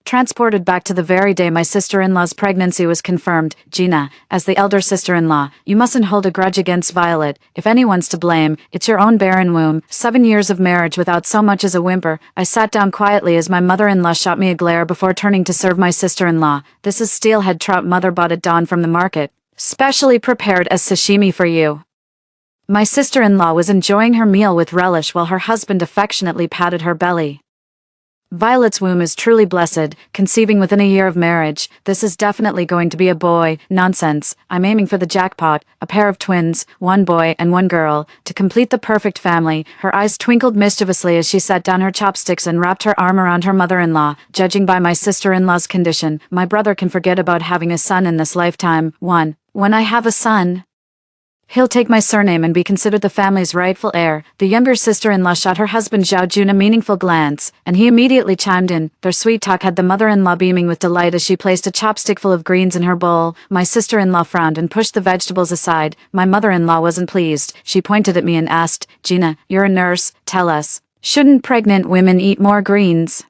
Transported back to the very day my sister-in-law's pregnancy was confirmed. Gina, as the elder sister-in-law, you mustn't hold a grudge against Violet. If anyone's to blame, it's your own barren womb. 7 years of marriage without so much as a whimper. I sat down quietly as my mother-in-law shot me a glare before turning to serve my sister-in-law. This is steelhead trout mother bought at dawn from the market, specially prepared as sashimi for you. My sister-in-law was enjoying her meal with relish while her husband affectionately patted her belly. Violet's womb is truly blessed, conceiving within a year of marriage. This is definitely going to be a boy. Nonsense. I'm aiming for the jackpot. A pair of twins, one boy and one girl, to complete the perfect family. Her eyes twinkled mischievously as she set down her chopsticks and wrapped her arm around her mother-in-law. Judging by my sister-in-law's condition, my brother can forget about having a son in this lifetime. When I have a son, he'll take my surname and be considered the family's rightful heir. The younger sister-in-law shot her husband Zhao Jun a meaningful glance, and he immediately chimed in. Their sweet talk had the mother-in-law beaming with delight as she placed a chopstick full of greens in her bowl. My sister-in-law frowned and pushed the vegetables aside. My mother-in-law wasn't pleased. She pointed at me and asked, Gina, you're a nurse, tell us, shouldn't pregnant women eat more greens?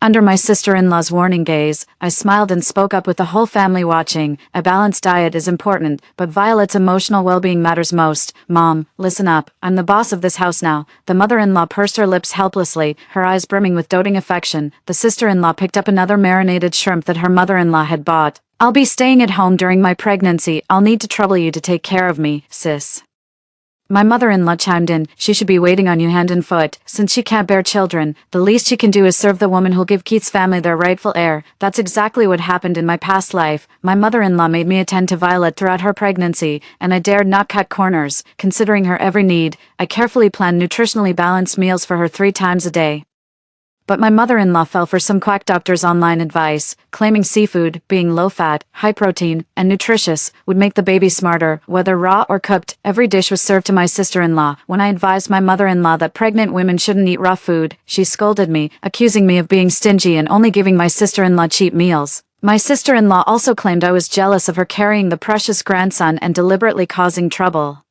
Under my sister-in-law's warning gaze, I smiled and spoke up with the whole family watching. A balanced diet is important, but Violet's emotional well-being matters most. Mom, listen up. I'm the boss of this house now. The mother-in-law pursed her lips helplessly, her eyes brimming with doting affection. The sister-in-law picked up another marinated shrimp that her mother-in-law had bought. I'll be staying at home during my pregnancy. I'll need to trouble you to take care of me, sis. My mother-in-law chimed in. She should be waiting on you hand and foot. Since she can't bear children, the least she can do is serve the woman who'll give Keith's family their rightful heir. That's exactly what happened in my past life. My mother-in-law made me attend to Violet throughout her pregnancy, and I dared not cut corners. Considering her every need, I carefully planned nutritionally balanced meals for her 3 times a day. But my mother-in-law fell for some quack doctor's online advice, claiming seafood, being low-fat, high-protein, and nutritious, would make the baby smarter. Whether raw or cooked, every dish was served to my sister-in-law. When I advised my mother-in-law that pregnant women shouldn't eat raw food, she scolded me, accusing me of being stingy and only giving my sister-in-law cheap meals. My sister-in-law also claimed I was jealous of her carrying the precious grandson and deliberately causing trouble.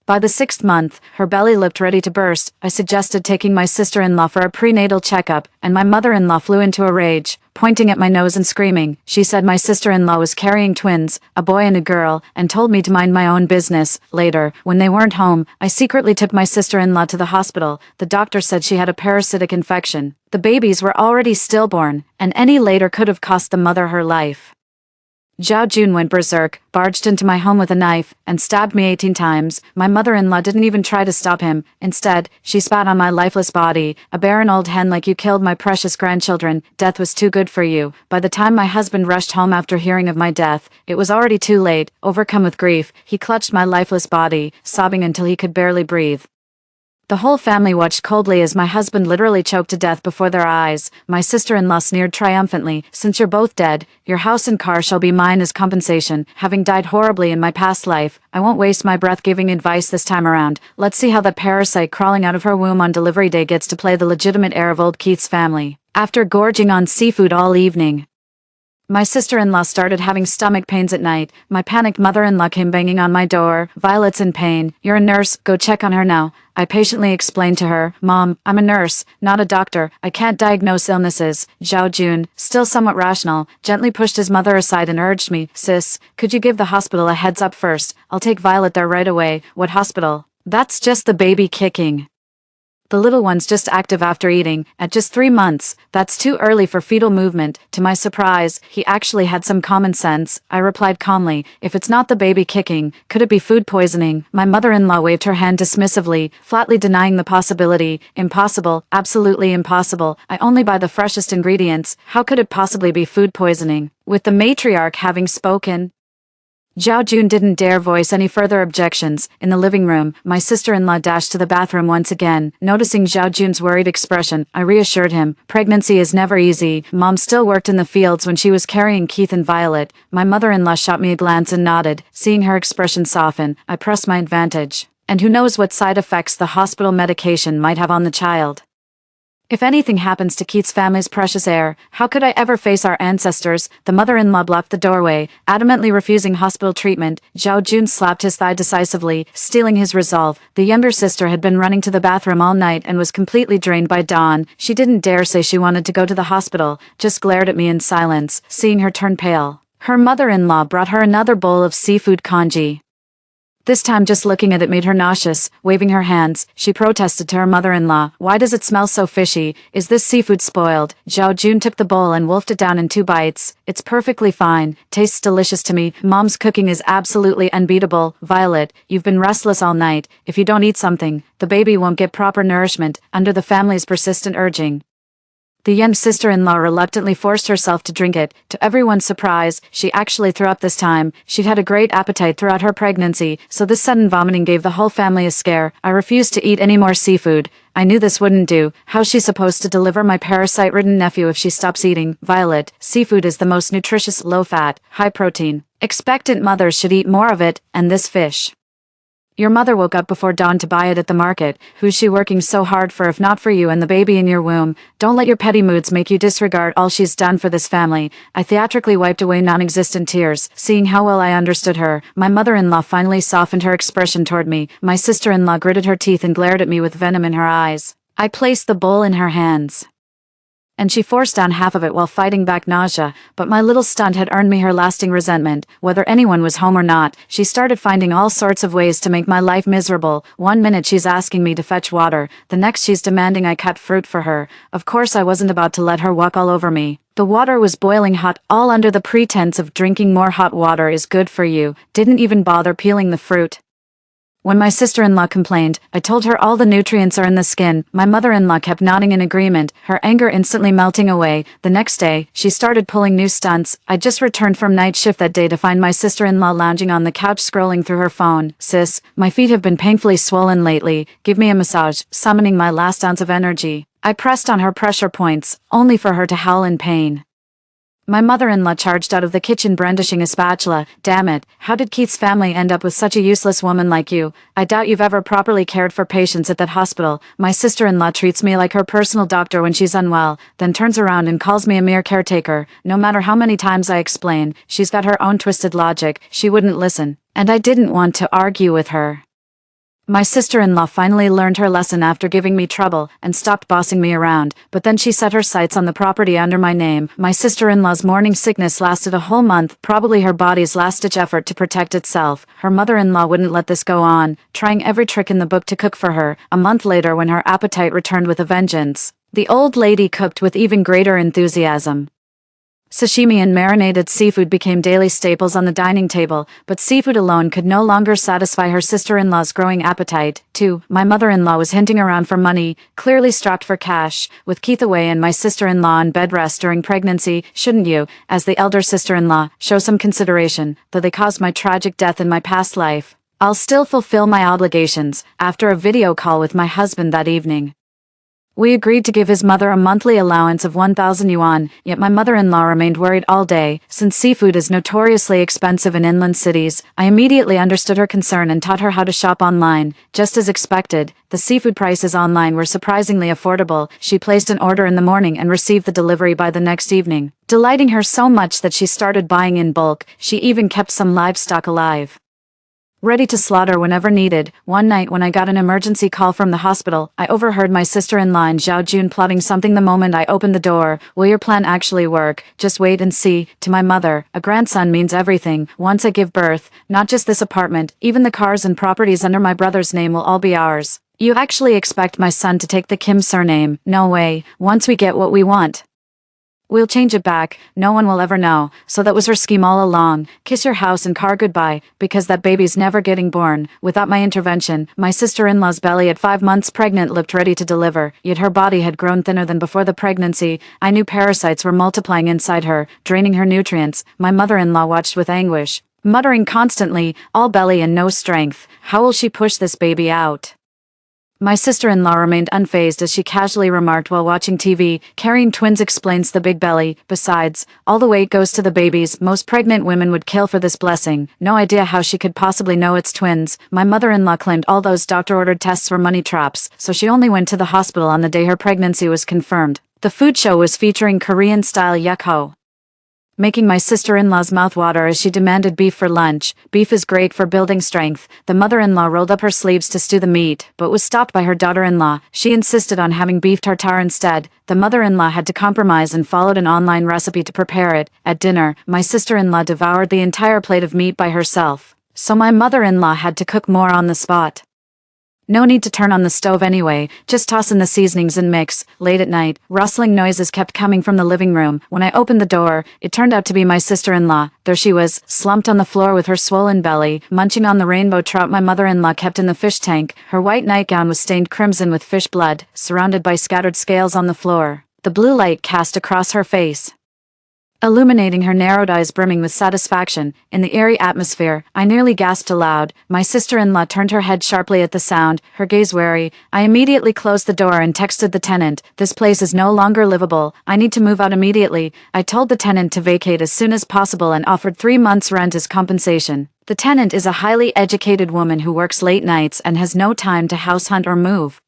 By the 6th month, her belly looked ready to burst. I suggested taking my sister-in-law for a prenatal checkup, and my mother-in-law flew into a rage, pointing at my nose and screaming. She said my sister-in-law was carrying twins, a boy and a girl, and told me to mind my own business. Later, when they weren't home, I secretly took my sister-in-law to the hospital. The doctor said she had a parasitic infection. The babies were already stillborn, and any later could have cost the mother her life. Zhao Jun went berserk, barged into my home with a knife, and stabbed me 18 times. My mother-in-law didn't even try to stop him. Instead, she spat on my lifeless body. A barren old hen like you killed my precious grandchildren. Death was too good for you. By the time my husband rushed home after hearing of my death, it was already too late. Overcome with grief, he clutched my lifeless body, sobbing until he could barely breathe. The whole family watched coldly as my husband literally choked to death before their eyes. My sister-in-law sneered triumphantly, since you're both dead, your house and car shall be mine as compensation. Having died horribly in my past life, I won't waste my breath giving advice this time around. Let's see how that parasite crawling out of her womb on delivery day gets to play the legitimate heir of old Keith's family. After gorging on seafood all evening, my sister-in-law started having stomach pains at night. My panicked mother-in-law came banging on my door. Violet's in pain. You're a nurse, go check on her now. I patiently explained to her, Mom, I'm a nurse, not a doctor. I can't diagnose illnesses. Zhao Jun, still somewhat rational, gently pushed his mother aside and urged me, Sis, could you give the hospital a heads up first? I'll take Violet there right away. What hospital? That's just the baby kicking. The little one's just active after eating, at just 3 months. That's too early for fetal movement. To my surprise, he actually had some common sense. I replied calmly, if it's not the baby kicking, could it be food poisoning? My mother-in-law waved her hand dismissively, flatly denying the possibility. Impossible, absolutely impossible. I only buy the freshest ingredients. How could it possibly be food poisoning? With the matriarch having spoken, Zhao Jun didn't dare voice any further objections. In the living room, my sister-in-law dashed to the bathroom once again. Noticing Zhao Jun's worried expression, I reassured him. Pregnancy is never easy. Mom still worked in the fields when she was carrying Keith and Violet. My mother-in-law shot me a glance and nodded. Seeing her expression soften, I pressed my advantage. And who knows what side effects the hospital medication might have on the child. If anything happens to Keith's family's precious heir, how could I ever face our ancestors? The mother-in-law blocked the doorway, adamantly refusing hospital treatment. Zhao Jun slapped his thigh decisively, stealing his resolve. The younger sister had been running to the bathroom all night and was completely drained by dawn. She didn't dare say she wanted to go to the hospital, just glared at me in silence, seeing her turn pale. Her mother-in-law brought her another bowl of seafood congee. This time just looking at it made her nauseous. Waving her hands, she protested to her mother-in-law. Why does it smell so fishy? Is this seafood spoiled? Zhao Jun took the bowl and wolfed it down in 2 bites. It's perfectly fine. Tastes delicious to me. Mom's cooking is absolutely unbeatable. Violet, you've been restless all night. If you don't eat something, the baby won't get proper nourishment, under the family's persistent urging. The young sister-in-law reluctantly forced herself to drink it. To everyone's surprise, she actually threw up this time. She'd had a great appetite throughout her pregnancy, so this sudden vomiting gave the whole family a scare. I refused to eat any more seafood. I knew this wouldn't do. How's she supposed to deliver my parasite-ridden nephew if she stops eating? Violet, seafood is the most nutritious, low-fat, high-protein. Expectant mothers should eat more of it, and this fish. Your mother woke up before dawn to buy it at the market. Who's she working so hard for if not for you and the baby in your womb? Don't let your petty moods make you disregard all she's done for this family. I theatrically wiped away non-existent tears, seeing how well I understood her. My mother-in-law finally softened her expression toward me. My sister-in-law gritted her teeth and glared at me with venom in her eyes. I placed the bowl in her hands, and she forced down half of it while fighting back nausea, but my little stunt had earned me her lasting resentment. Whether anyone was home or not, she started finding all sorts of ways to make my life miserable. One minute she's asking me to fetch water, the next she's demanding I cut fruit for her. Of course I wasn't about to let her walk all over me. The water was boiling hot, all under the pretense of drinking more hot water is good for you. Didn't even bother peeling the fruit. When my sister-in-law complained, I told her all the nutrients are in the skin. My mother-in-law kept nodding in agreement, her anger instantly melting away. The next day, she started pulling new stunts. I just returned from night shift that day to find my sister-in-law lounging on the couch scrolling through her phone. Sis, my feet have been painfully swollen lately. Give me a massage, summoning my last ounce of energy. I pressed on her pressure points, only for her to howl in pain. My mother-in-law charged out of the kitchen brandishing a spatula. Damn it, how did Keith's family end up with such a useless woman like you? I doubt you've ever properly cared for patients at that hospital. My sister-in-law treats me like her personal doctor when she's unwell, then turns around and calls me a mere caretaker. No matter how many times I explain, she's got her own twisted logic. She wouldn't listen, and I didn't want to argue with her. My sister-in-law finally learned her lesson after giving me trouble and stopped bossing me around, but then she set her sights on the property under my name. My sister-in-law's morning sickness lasted a whole month, probably her body's last-ditch effort to protect itself. Her mother-in-law wouldn't let this go on, trying every trick in the book to cook for her. A month later, when her appetite returned with a vengeance, the old lady cooked with even greater enthusiasm. Sashimi and marinated seafood became daily staples on the dining table, but seafood alone could no longer satisfy her sister-in-law's growing appetite. Too, my mother-in-law was hinting around for money, clearly strapped for cash. With Keith away and my sister-in-law on bed rest during pregnancy, shouldn't you, as the elder sister-in-law, show some consideration, though they caused my tragic death in my past life? I'll still fulfill my obligations. After a video call with my husband that evening, we agreed to give his mother a monthly allowance of 1,000 yuan, yet my mother-in-law remained worried all day. Since seafood is notoriously expensive in inland cities, I immediately understood her concern and taught her how to shop online. Just as expected, the seafood prices online were surprisingly affordable. She placed an order in the morning and received the delivery by the next evening, delighting her so much that she started buying in bulk. She even kept some livestock alive, ready to slaughter whenever needed. One night when I got an emergency call from the hospital, I overheard my sister-in-law and Zhao Jun plotting something the moment I opened the door. Will your plan actually work? Just wait and see. To my mother, a grandson means everything. Once I give birth, not just this apartment, even the cars and properties under my brother's name will all be ours. You actually expect my son to take the Kim surname? No way. Once we get what we want, we'll change it back. No one will ever know. So that was her scheme all along. Kiss your house and car goodbye, because that baby's never getting born. Without my intervention, my sister-in-law's belly at 5 months pregnant looked ready to deliver, yet her body had grown thinner than before the pregnancy. I knew parasites were multiplying inside her, draining her nutrients. My mother-in-law watched with anguish. muttering constantly, all belly and no strength. How will she push this baby out? My sister-in-law remained unfazed as she casually remarked while watching TV, carrying twins explains the big belly. Besides, all the weight goes to the babies. Most pregnant women would kill for this blessing. No idea how she could possibly know it's twins. My mother-in-law claimed all those doctor-ordered tests were money traps, so she only went to the hospital on the day her pregnancy was confirmed. The food show was featuring Korean-style yakho, making my sister-in-law's mouth water as she demanded beef for lunch. Beef is great for building strength. The mother-in-law rolled up her sleeves to stew the meat, but was stopped by her daughter-in-law. She insisted on having beef tartare instead. The mother-in-law had to compromise and followed an online recipe to prepare it. At dinner, my sister-in-law devoured the entire plate of meat by herself, so my mother-in-law had to cook more on the spot. No need to turn on the stove anyway, just toss in the seasonings and mix. Late at night, rustling noises kept coming from the living room. When I opened the door, it turned out to be my sister-in-law. There she was, slumped on the floor with her swollen belly, munching on the rainbow trout my mother-in-law kept in the fish tank. Her white nightgown was stained crimson with fish blood, surrounded by scattered scales on the floor. The blue light cast across her face, illuminating her narrowed eyes brimming with satisfaction. In the eerie atmosphere, I nearly gasped aloud. My sister-in-law turned her head sharply at the sound, her gaze wary. I immediately closed the door and texted the tenant. This place is no longer livable. I need to move out immediately. I told the tenant to vacate as soon as possible and offered 3 months' rent as compensation. The tenant is a highly educated woman who works late nights and has no time to house hunt or move.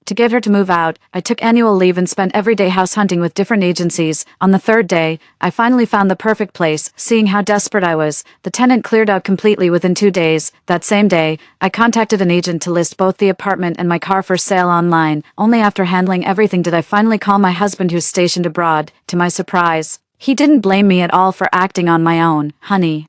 To get her to move out, I took annual leave and spent every day house hunting with different agencies. On the third day, I finally found the perfect place. Seeing how desperate I was, the tenant cleared out completely within 2 days. That same day, I contacted an agent to list both the apartment and my car for sale online. Only after handling everything did I finally call my husband who's stationed abroad. To my surprise, he didn't blame me at all for acting on my own. Honey,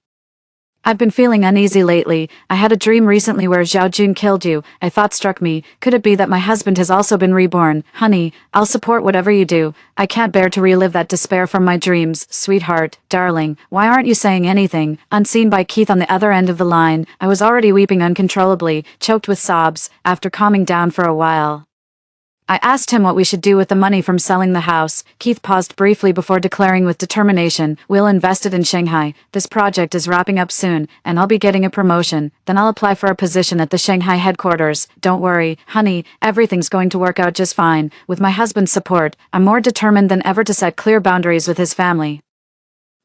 I've been feeling uneasy lately. I had a dream recently where Zhao Jun killed you. I thought struck me, could it be that my husband has also been reborn? Honey, I'll support whatever you do. I can't bear to relive that despair from my dreams. Sweetheart, darling, why aren't you saying anything? Unseen by Keith on the other end of the line, I was already weeping uncontrollably, choked with sobs. After calming down for a while, I asked him what we should do with the money from selling the house. Keith paused briefly before declaring with determination, "We'll invest it in Shanghai. This project is wrapping up soon, and I'll be getting a promotion. Then I'll apply for a position at the Shanghai headquarters. Don't worry, honey, everything's going to work out just fine." With my husband's support, I'm more determined than ever to set clear boundaries with his family.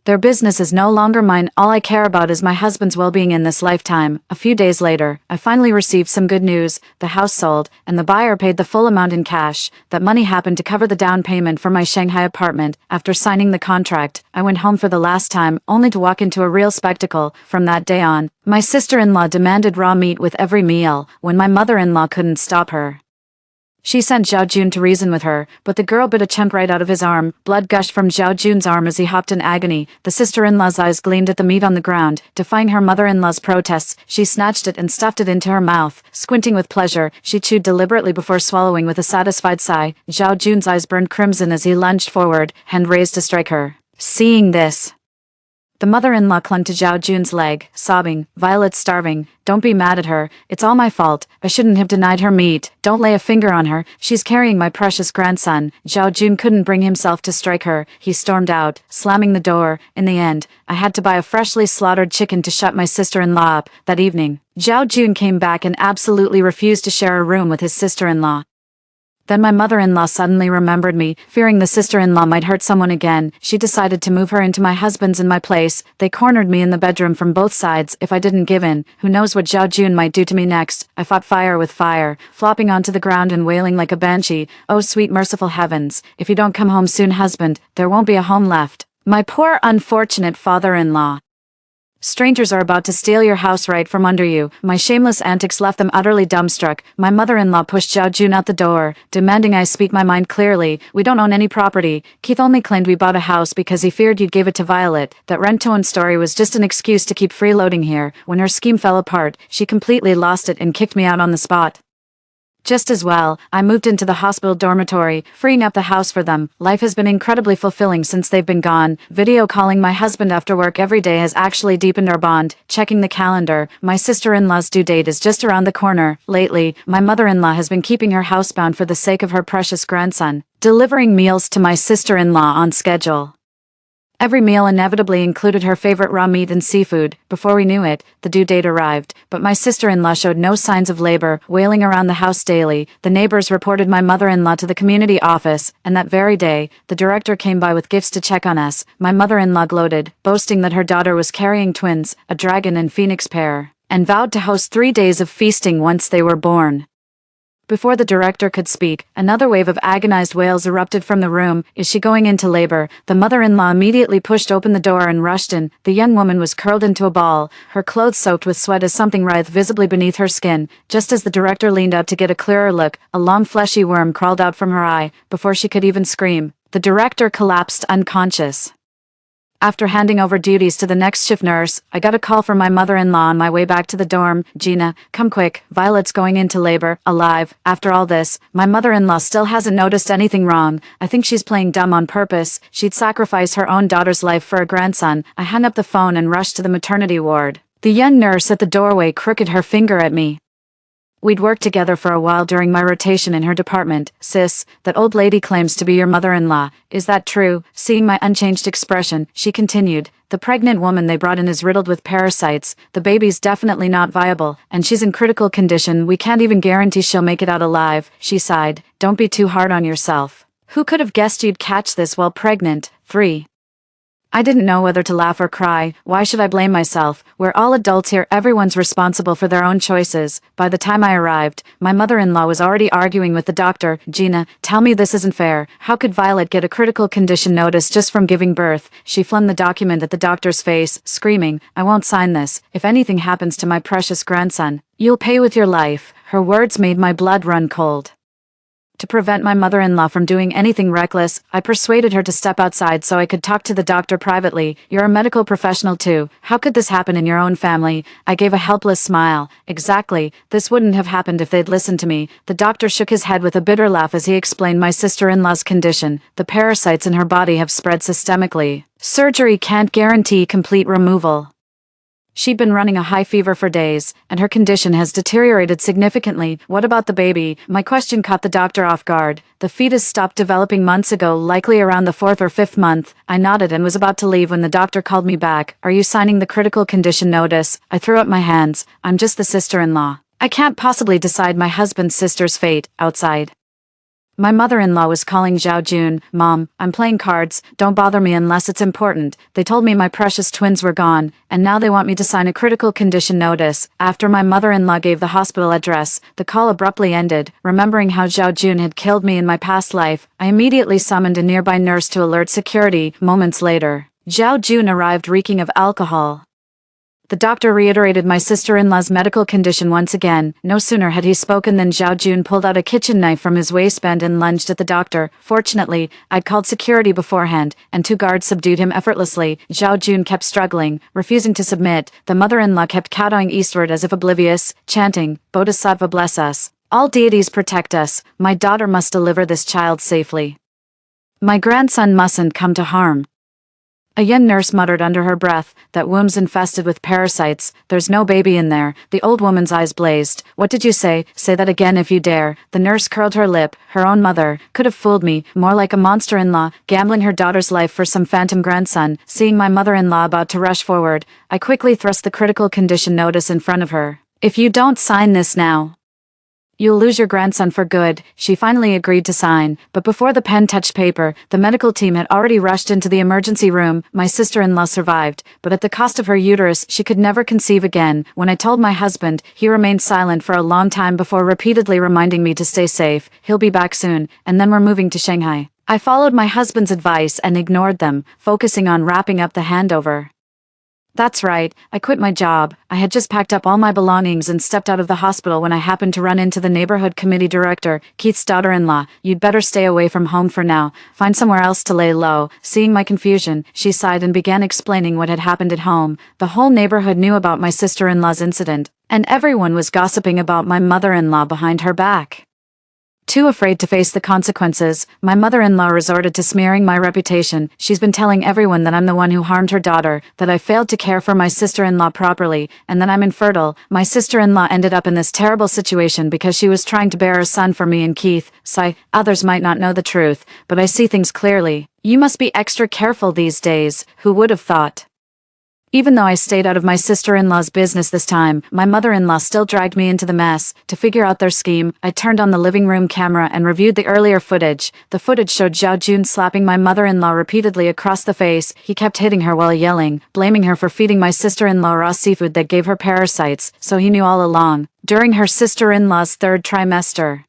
Their business is no longer mine. All I care about is my husband's well-being in this lifetime. A few days later, I finally received some good news. The house sold, and the buyer paid the full amount in cash. That money happened to cover the down payment for my Shanghai apartment. After signing the contract, I went home for the last time, only to walk into a real spectacle. From that day on, my sister-in-law demanded raw meat with every meal, when my mother-in-law couldn't stop her. She sent Zhao Jun to reason with her, but the girl bit a chunk right out of his arm. Blood gushed from Zhao Jun's arm as he hopped in agony. The sister-in-law's eyes gleamed at the meat on the ground. Defying her mother-in-law's protests, she snatched it and stuffed it into her mouth. Squinting with pleasure, she chewed deliberately before swallowing with a satisfied sigh. Zhao Jun's eyes burned crimson as he lunged forward, hand raised to strike her. Seeing this, the mother-in-law clung to Zhao Jun's leg, sobbing, "Violet's starving. Don't be mad at her. It's all my fault. I shouldn't have denied her meat. Don't lay a finger on her. She's carrying my precious grandson." Zhao Jun couldn't bring himself to strike her. He stormed out, slamming the door. In the end, I had to buy a freshly slaughtered chicken to shut my sister-in-law up. That evening, Zhao Jun came back and absolutely refused to share a room with his sister-in-law. Then my mother-in-law suddenly remembered me. Fearing the sister-in-law might hurt someone again, she decided to move her into my husband's in my place. They cornered me in the bedroom from both sides. If I didn't give in, who knows what Zhao Jun might do to me next. I fought fire with fire, flopping onto the ground and wailing like a banshee. "Oh sweet merciful heavens, if you don't come home soon, husband, there won't be a home left. My poor unfortunate father-in-law. Strangers are about to steal your house right from under you." My shameless antics left them utterly dumbstruck. My mother-in-law pushed Zhao Jun out the door, demanding I speak my mind clearly. "We don't own any property. Keith only claimed we bought a house because he feared you'd give it to Violet. That rent-to-own story was just an excuse to keep freeloading here. When her scheme fell apart, she completely lost it and kicked me out on the spot. Just as well, I moved into the hospital dormitory, freeing up the house for them. Life has been incredibly fulfilling since they've been gone. Video calling my husband after work every day has actually deepened our bond. Checking the calendar, my sister-in-law's due date is just around the corner. Lately, my mother-in-law has been keeping her housebound for the sake of her precious grandson, delivering meals to my sister-in-law on schedule. Every meal inevitably included her favorite raw meat and seafood. Before we knew it, the due date arrived, but my sister-in-law showed no signs of labor, wailing around the house daily. The neighbors reported my mother-in-law to the community office, and that very day, the director came by with gifts to check on us. My mother-in-law gloated, boasting that her daughter was carrying twins, a dragon and phoenix pair, and vowed to host 3 days of feasting once they were born. Before the director could speak, another wave of agonized wails erupted from the room. Is she going into labor? The mother-in-law immediately pushed open the door and rushed in. The young woman was curled into a ball, her clothes soaked with sweat as something writhed visibly beneath her skin. Just as the director leaned out to get a clearer look, a long fleshy worm crawled out from her eye. Before she could even scream, the director collapsed unconscious. After handing over duties to the next shift nurse, I got a call from my mother-in-law on my way back to the dorm. Gina, come quick, Violet's going into labor, alive. After all this, my mother-in-law still hasn't noticed anything wrong. I think she's playing dumb on purpose. She'd sacrifice her own daughter's life for a grandson. I hung up the phone and rushed to the maternity ward. The young nurse at the doorway crooked her finger at me. We'd worked together for a while during my rotation in her department. Sis, that old lady claims to be your mother-in-law. Is that true? Seeing my unchanged expression, she continued. The pregnant woman they brought in is riddled with parasites. The baby's definitely not viable, and she's in critical condition. We can't even guarantee she'll make it out alive. She sighed. Don't be too hard on yourself. Who could have guessed you'd catch this while pregnant? 3. I didn't know whether to laugh or cry. Why should I blame myself? We're all adults here, everyone's responsible for their own choices. By the time I arrived, my mother-in-law was already arguing with the doctor. Gina, tell me this isn't fair. How could Violet get a critical condition notice just from giving birth? She flung the document at the doctor's face, screaming, I won't sign this. If anything happens to my precious grandson, you'll pay with your life. Her words made my blood run cold. To prevent my mother-in-law from doing anything reckless, I persuaded her to step outside so I could talk to the doctor privately. You're a medical professional too. How could this happen in your own family? I gave a helpless smile. Exactly. This wouldn't have happened if they'd listened to me. The doctor shook his head with a bitter laugh as he explained my sister-in-law's condition. The parasites in her body have spread systemically. Surgery can't guarantee complete removal. She'd been running a high fever for days, and her condition has deteriorated significantly. What about the baby? My question caught the doctor off guard. The fetus stopped developing months ago, likely around the 4th or 5th month. I nodded and was about to leave when the doctor called me back. Are you signing the critical condition notice? I threw up my hands. I'm just the sister-in-law. I can't possibly decide my husband's sister's fate. Outside, my mother-in-law was calling Zhao Jun. Mom, I'm playing cards. Don't bother me unless it's important. They told me my precious twins were gone, and now they want me to sign a critical condition notice. After my mother-in-law gave the hospital address, the call abruptly ended. Remembering how Zhao Jun had killed me in my past life, I immediately summoned a nearby nurse to alert security. Moments later, Zhao Jun arrived reeking of alcohol. The doctor reiterated my sister-in-law's medical condition once again. No sooner had he spoken than Zhao Jun pulled out a kitchen knife from his waistband and lunged at the doctor. Fortunately, I'd called security beforehand, and 2 guards subdued him effortlessly. Zhao Jun kept struggling, refusing to submit. The mother-in-law kept kowtowing eastward as if oblivious, chanting, Bodhisattva bless us. All deities protect us. My daughter must deliver this child safely. My grandson mustn't come to harm. A young nurse muttered under her breath, that womb's infested with parasites. There's no baby in there. The old woman's eyes blazed. What did you say? Say that again if you dare. The nurse curled her lip. Her own mother could have fooled me. More like a monster-in-law, gambling her daughter's life for some phantom grandson. Seeing my mother-in-law about to rush forward, I quickly thrust the critical condition notice in front of her. If you don't sign this now, you'll lose your grandson for good. She finally agreed to sign, but before the pen touched paper, the medical team had already rushed into the emergency room. My sister-in-law survived, but at the cost of her uterus, she could never conceive again. When I told my husband, he remained silent for a long time before repeatedly reminding me to stay safe. He'll be back soon, and then we're moving to Shanghai. I followed my husband's advice and ignored them, focusing on wrapping up the handover. That's right, I quit my job. I had just packed up all my belongings and stepped out of the hospital when I happened to run into the neighborhood committee director, Keith's daughter-in-law. You'd better stay away from home for now. Find somewhere else to lay low. Seeing my confusion, she sighed and began explaining what had happened at home. The whole neighborhood knew about my sister-in-law's incident, and everyone was gossiping about my mother-in-law behind her back. Too afraid to face the consequences, my mother-in-law resorted to smearing my reputation. She's been telling everyone that I'm the one who harmed her daughter, that I failed to care for my sister-in-law properly, and that I'm infertile. My sister-in-law ended up in this terrible situation because she was trying to bear a son for me and Keith. Sigh, others might not know the truth, but I see things clearly. You must be extra careful these days, who would have thought? Even though I stayed out of my sister-in-law's business this time, my mother-in-law still dragged me into the mess. To figure out their scheme, I turned on the living room camera and reviewed the earlier footage. The footage showed Zhao Jun slapping my mother-in-law repeatedly across the face. He kept hitting her while yelling, blaming her for feeding my sister-in-law raw seafood that gave her parasites, so he knew all along. During her sister-in-law's third trimester,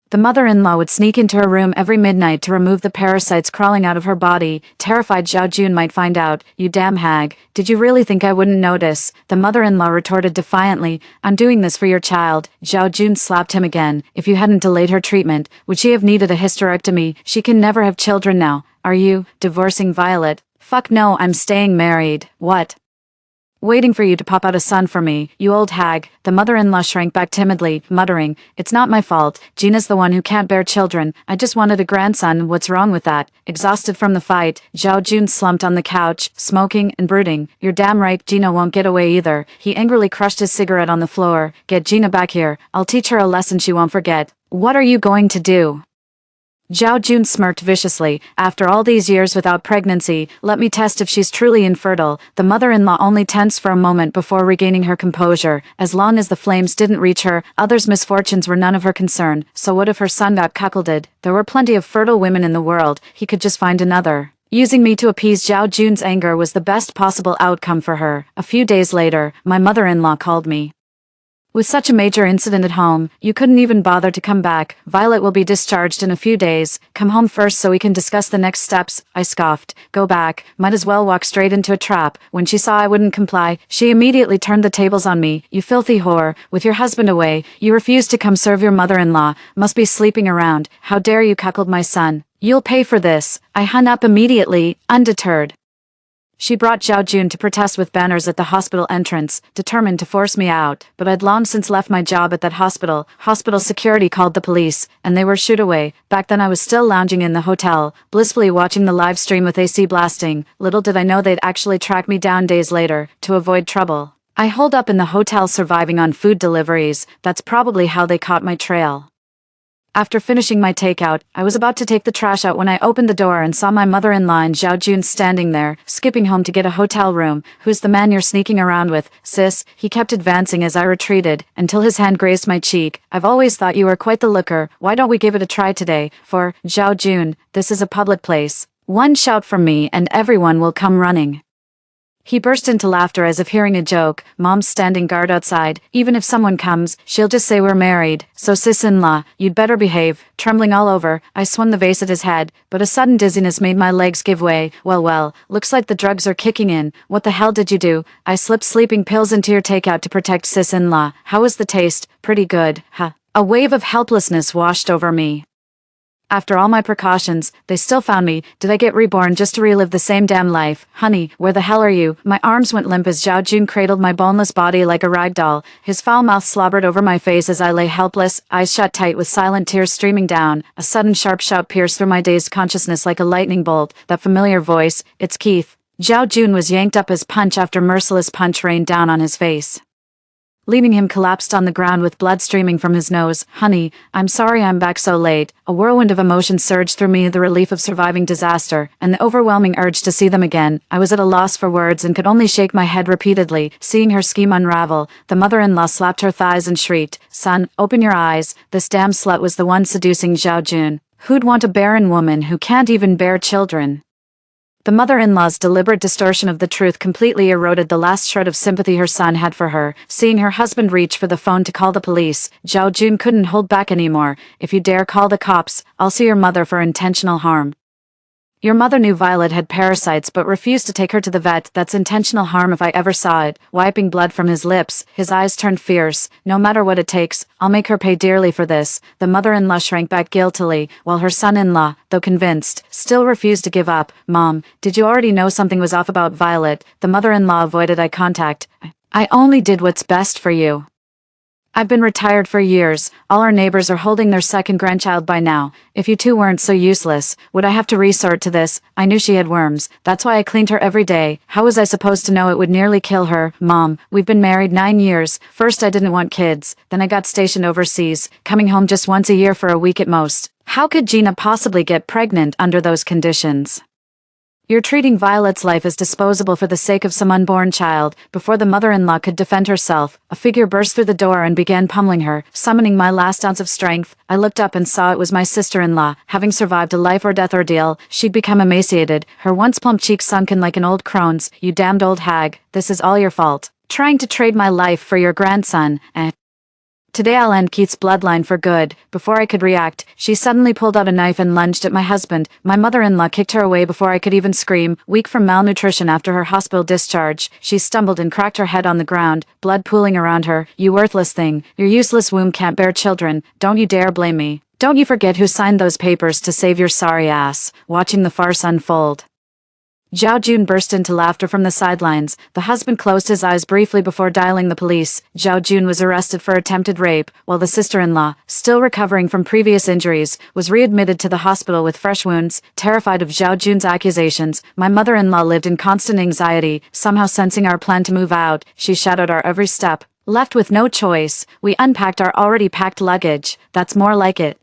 the mother-in-law would sneak into her room every midnight to remove the parasites crawling out of her body, terrified Zhao Jun might find out. You damn hag, did you really think I wouldn't notice? The mother-in-law retorted defiantly, I'm doing this for your child. Zhao Jun slapped him again. If you hadn't delayed her treatment, would she have needed a hysterectomy? She can never have children now. Are you divorcing Violet? Fuck no, I'm staying married. What? Waiting for you to pop out a son for me, you old hag. The mother-in-law shrank back timidly, muttering, It's not my fault. Gina's the one who can't bear children. I just wanted a grandson. What's wrong with that? Exhausted from the fight, Zhao Jun slumped on the couch, smoking and brooding. You're damn right, Gina won't get away either. He angrily crushed his cigarette on the floor. Get Gina back here. I'll teach her a lesson she won't forget. What are you going to do? Zhao Jun smirked viciously. After all these years without pregnancy, let me test if she's truly infertile. The mother-in-law only tensed for a moment before regaining her composure. As long as the flames didn't reach her, others' misfortunes were none of her concern. So what if her son got cuckolded? There were plenty of fertile women in the world. He could just find another. Using me to appease Zhao Jun's anger was the best possible outcome for her. A few days later, my mother-in-law called me. With such a major incident at home, you couldn't even bother to come back. Violet will be discharged in a few days. Come home first so we can discuss the next steps. I scoffed. Go back. Might as well walk straight into a trap. When she saw I wouldn't comply, she immediately turned the tables on me. You filthy whore. With your husband away, you refused to come serve your mother-in-law. Must be sleeping around. How dare you cuckold my son? You'll pay for this. I hung up immediately, undeterred. She brought Zhao Jun to protest with banners at the hospital entrance, determined to force me out, but I'd long since left my job at that hospital. Hospital security called the police, and they were shooed away. Back then I was still lounging in the hotel, blissfully watching the live stream with AC blasting. Little did I know they'd actually track me down days later, to avoid trouble. I holed up in the hotel surviving on food deliveries. That's probably how they caught my trail. After finishing my takeout, I was about to take the trash out when I opened the door and saw my mother-in-law and Zhao Jun standing there, skipping home to get a hotel room. Who's the man you're sneaking around with, sis? He kept advancing as I retreated, until his hand grazed my cheek. I've always thought you were quite the looker. Why don't we give it a try today? For, Zhao Jun, this is a public place. One shout from me and everyone will come running. He burst into laughter as if hearing a joke. Mom's standing guard outside. Even if someone comes, she'll just say we're married. So sis-in-law, you'd better behave. Trembling all over, I swung the vase at his head, but a sudden dizziness made my legs give way. Well, looks like the drugs are kicking in. What the hell did you do? I slipped sleeping pills into your takeout to protect sis-in-law. How was the taste? Pretty good, huh? A wave of helplessness washed over me. After all my precautions, they still found me. Did I get reborn just to relive the same damn life? Honey, where the hell are you? My arms went limp as Zhao Jun cradled my boneless body like a rag doll. His foul mouth slobbered over my face as I lay helpless, eyes shut tight with silent tears streaming down. A sudden sharp shout pierced through my dazed consciousness like a lightning bolt. That familiar voice, it's Keith. Zhao Jun was yanked up as punch after merciless punch rained down on his face, leaving him collapsed on the ground with blood streaming from his nose. Honey, I'm sorry I'm back so late. A whirlwind of emotion surged through me, the relief of surviving disaster, and the overwhelming urge to see them again. I was at a loss for words and could only shake my head repeatedly, seeing her scheme unravel. The mother-in-law slapped her thighs and shrieked, Son, open your eyes. This damn slut was the one seducing Zhao Jun. Who'd want a barren woman who can't even bear children? The mother-in-law's deliberate distortion of the truth completely eroded the last shred of sympathy her son had for her. Seeing her husband reach for the phone to call the police, Zhao Jun couldn't hold back anymore. If you dare call the cops, I'll sue your mother for intentional harm. Your mother knew Violet had parasites but refused to take her to the vet. That's intentional harm if I ever saw it. Wiping blood from his lips, his eyes turned fierce. No matter what it takes, I'll make her pay dearly for this. The mother-in-law shrank back guiltily, while her son-in-law, though convinced, still refused to give up. Mom, did you already know something was off about Violet? The mother-in-law avoided eye contact. I only did what's best for you. I've been retired for years. All our neighbors are holding their second grandchild by now. If you two weren't so useless, would I have to resort to this? I knew she had worms. That's why I cleaned her every day. How was I supposed to know it would nearly kill her? Mom, we've been married 9 years. First I didn't want kids. Then I got stationed overseas, coming home just once a year for a week at most. How could Gina possibly get pregnant under those conditions? You're treating Violet's life as disposable for the sake of some unborn child. Before the mother-in-law could defend herself, a figure burst through the door and began pummeling her, summoning my last ounce of strength. I looked up and saw it was my sister-in-law. Having survived a life-or-death ordeal, she'd become emaciated, her once plump cheeks sunken like an old crone's. You damned old hag, this is all your fault. Trying to trade my life for your grandson, Today I'll end Keith's bloodline for good. Before I could react, she suddenly pulled out a knife and lunged at my husband. My mother-in-law kicked her away before I could even scream. Weak from malnutrition after her hospital discharge, she stumbled and cracked her head on the ground, blood pooling around her. You worthless thing. Your useless womb can't bear children. Don't you dare blame me. Don't you forget who signed those papers to save your sorry ass. Watching the farce unfold. Zhao Jun burst into laughter from the sidelines. The husband closed his eyes briefly before dialing the police. Zhao Jun was arrested for attempted rape, while the sister-in-law, still recovering from previous injuries, was readmitted to the hospital with fresh wounds. Terrified of Zhao Jun's accusations, my mother-in-law lived in constant anxiety. Somehow sensing our plan to move out, she shadowed our every step. Left with no choice, we unpacked our already packed luggage. That's more like it.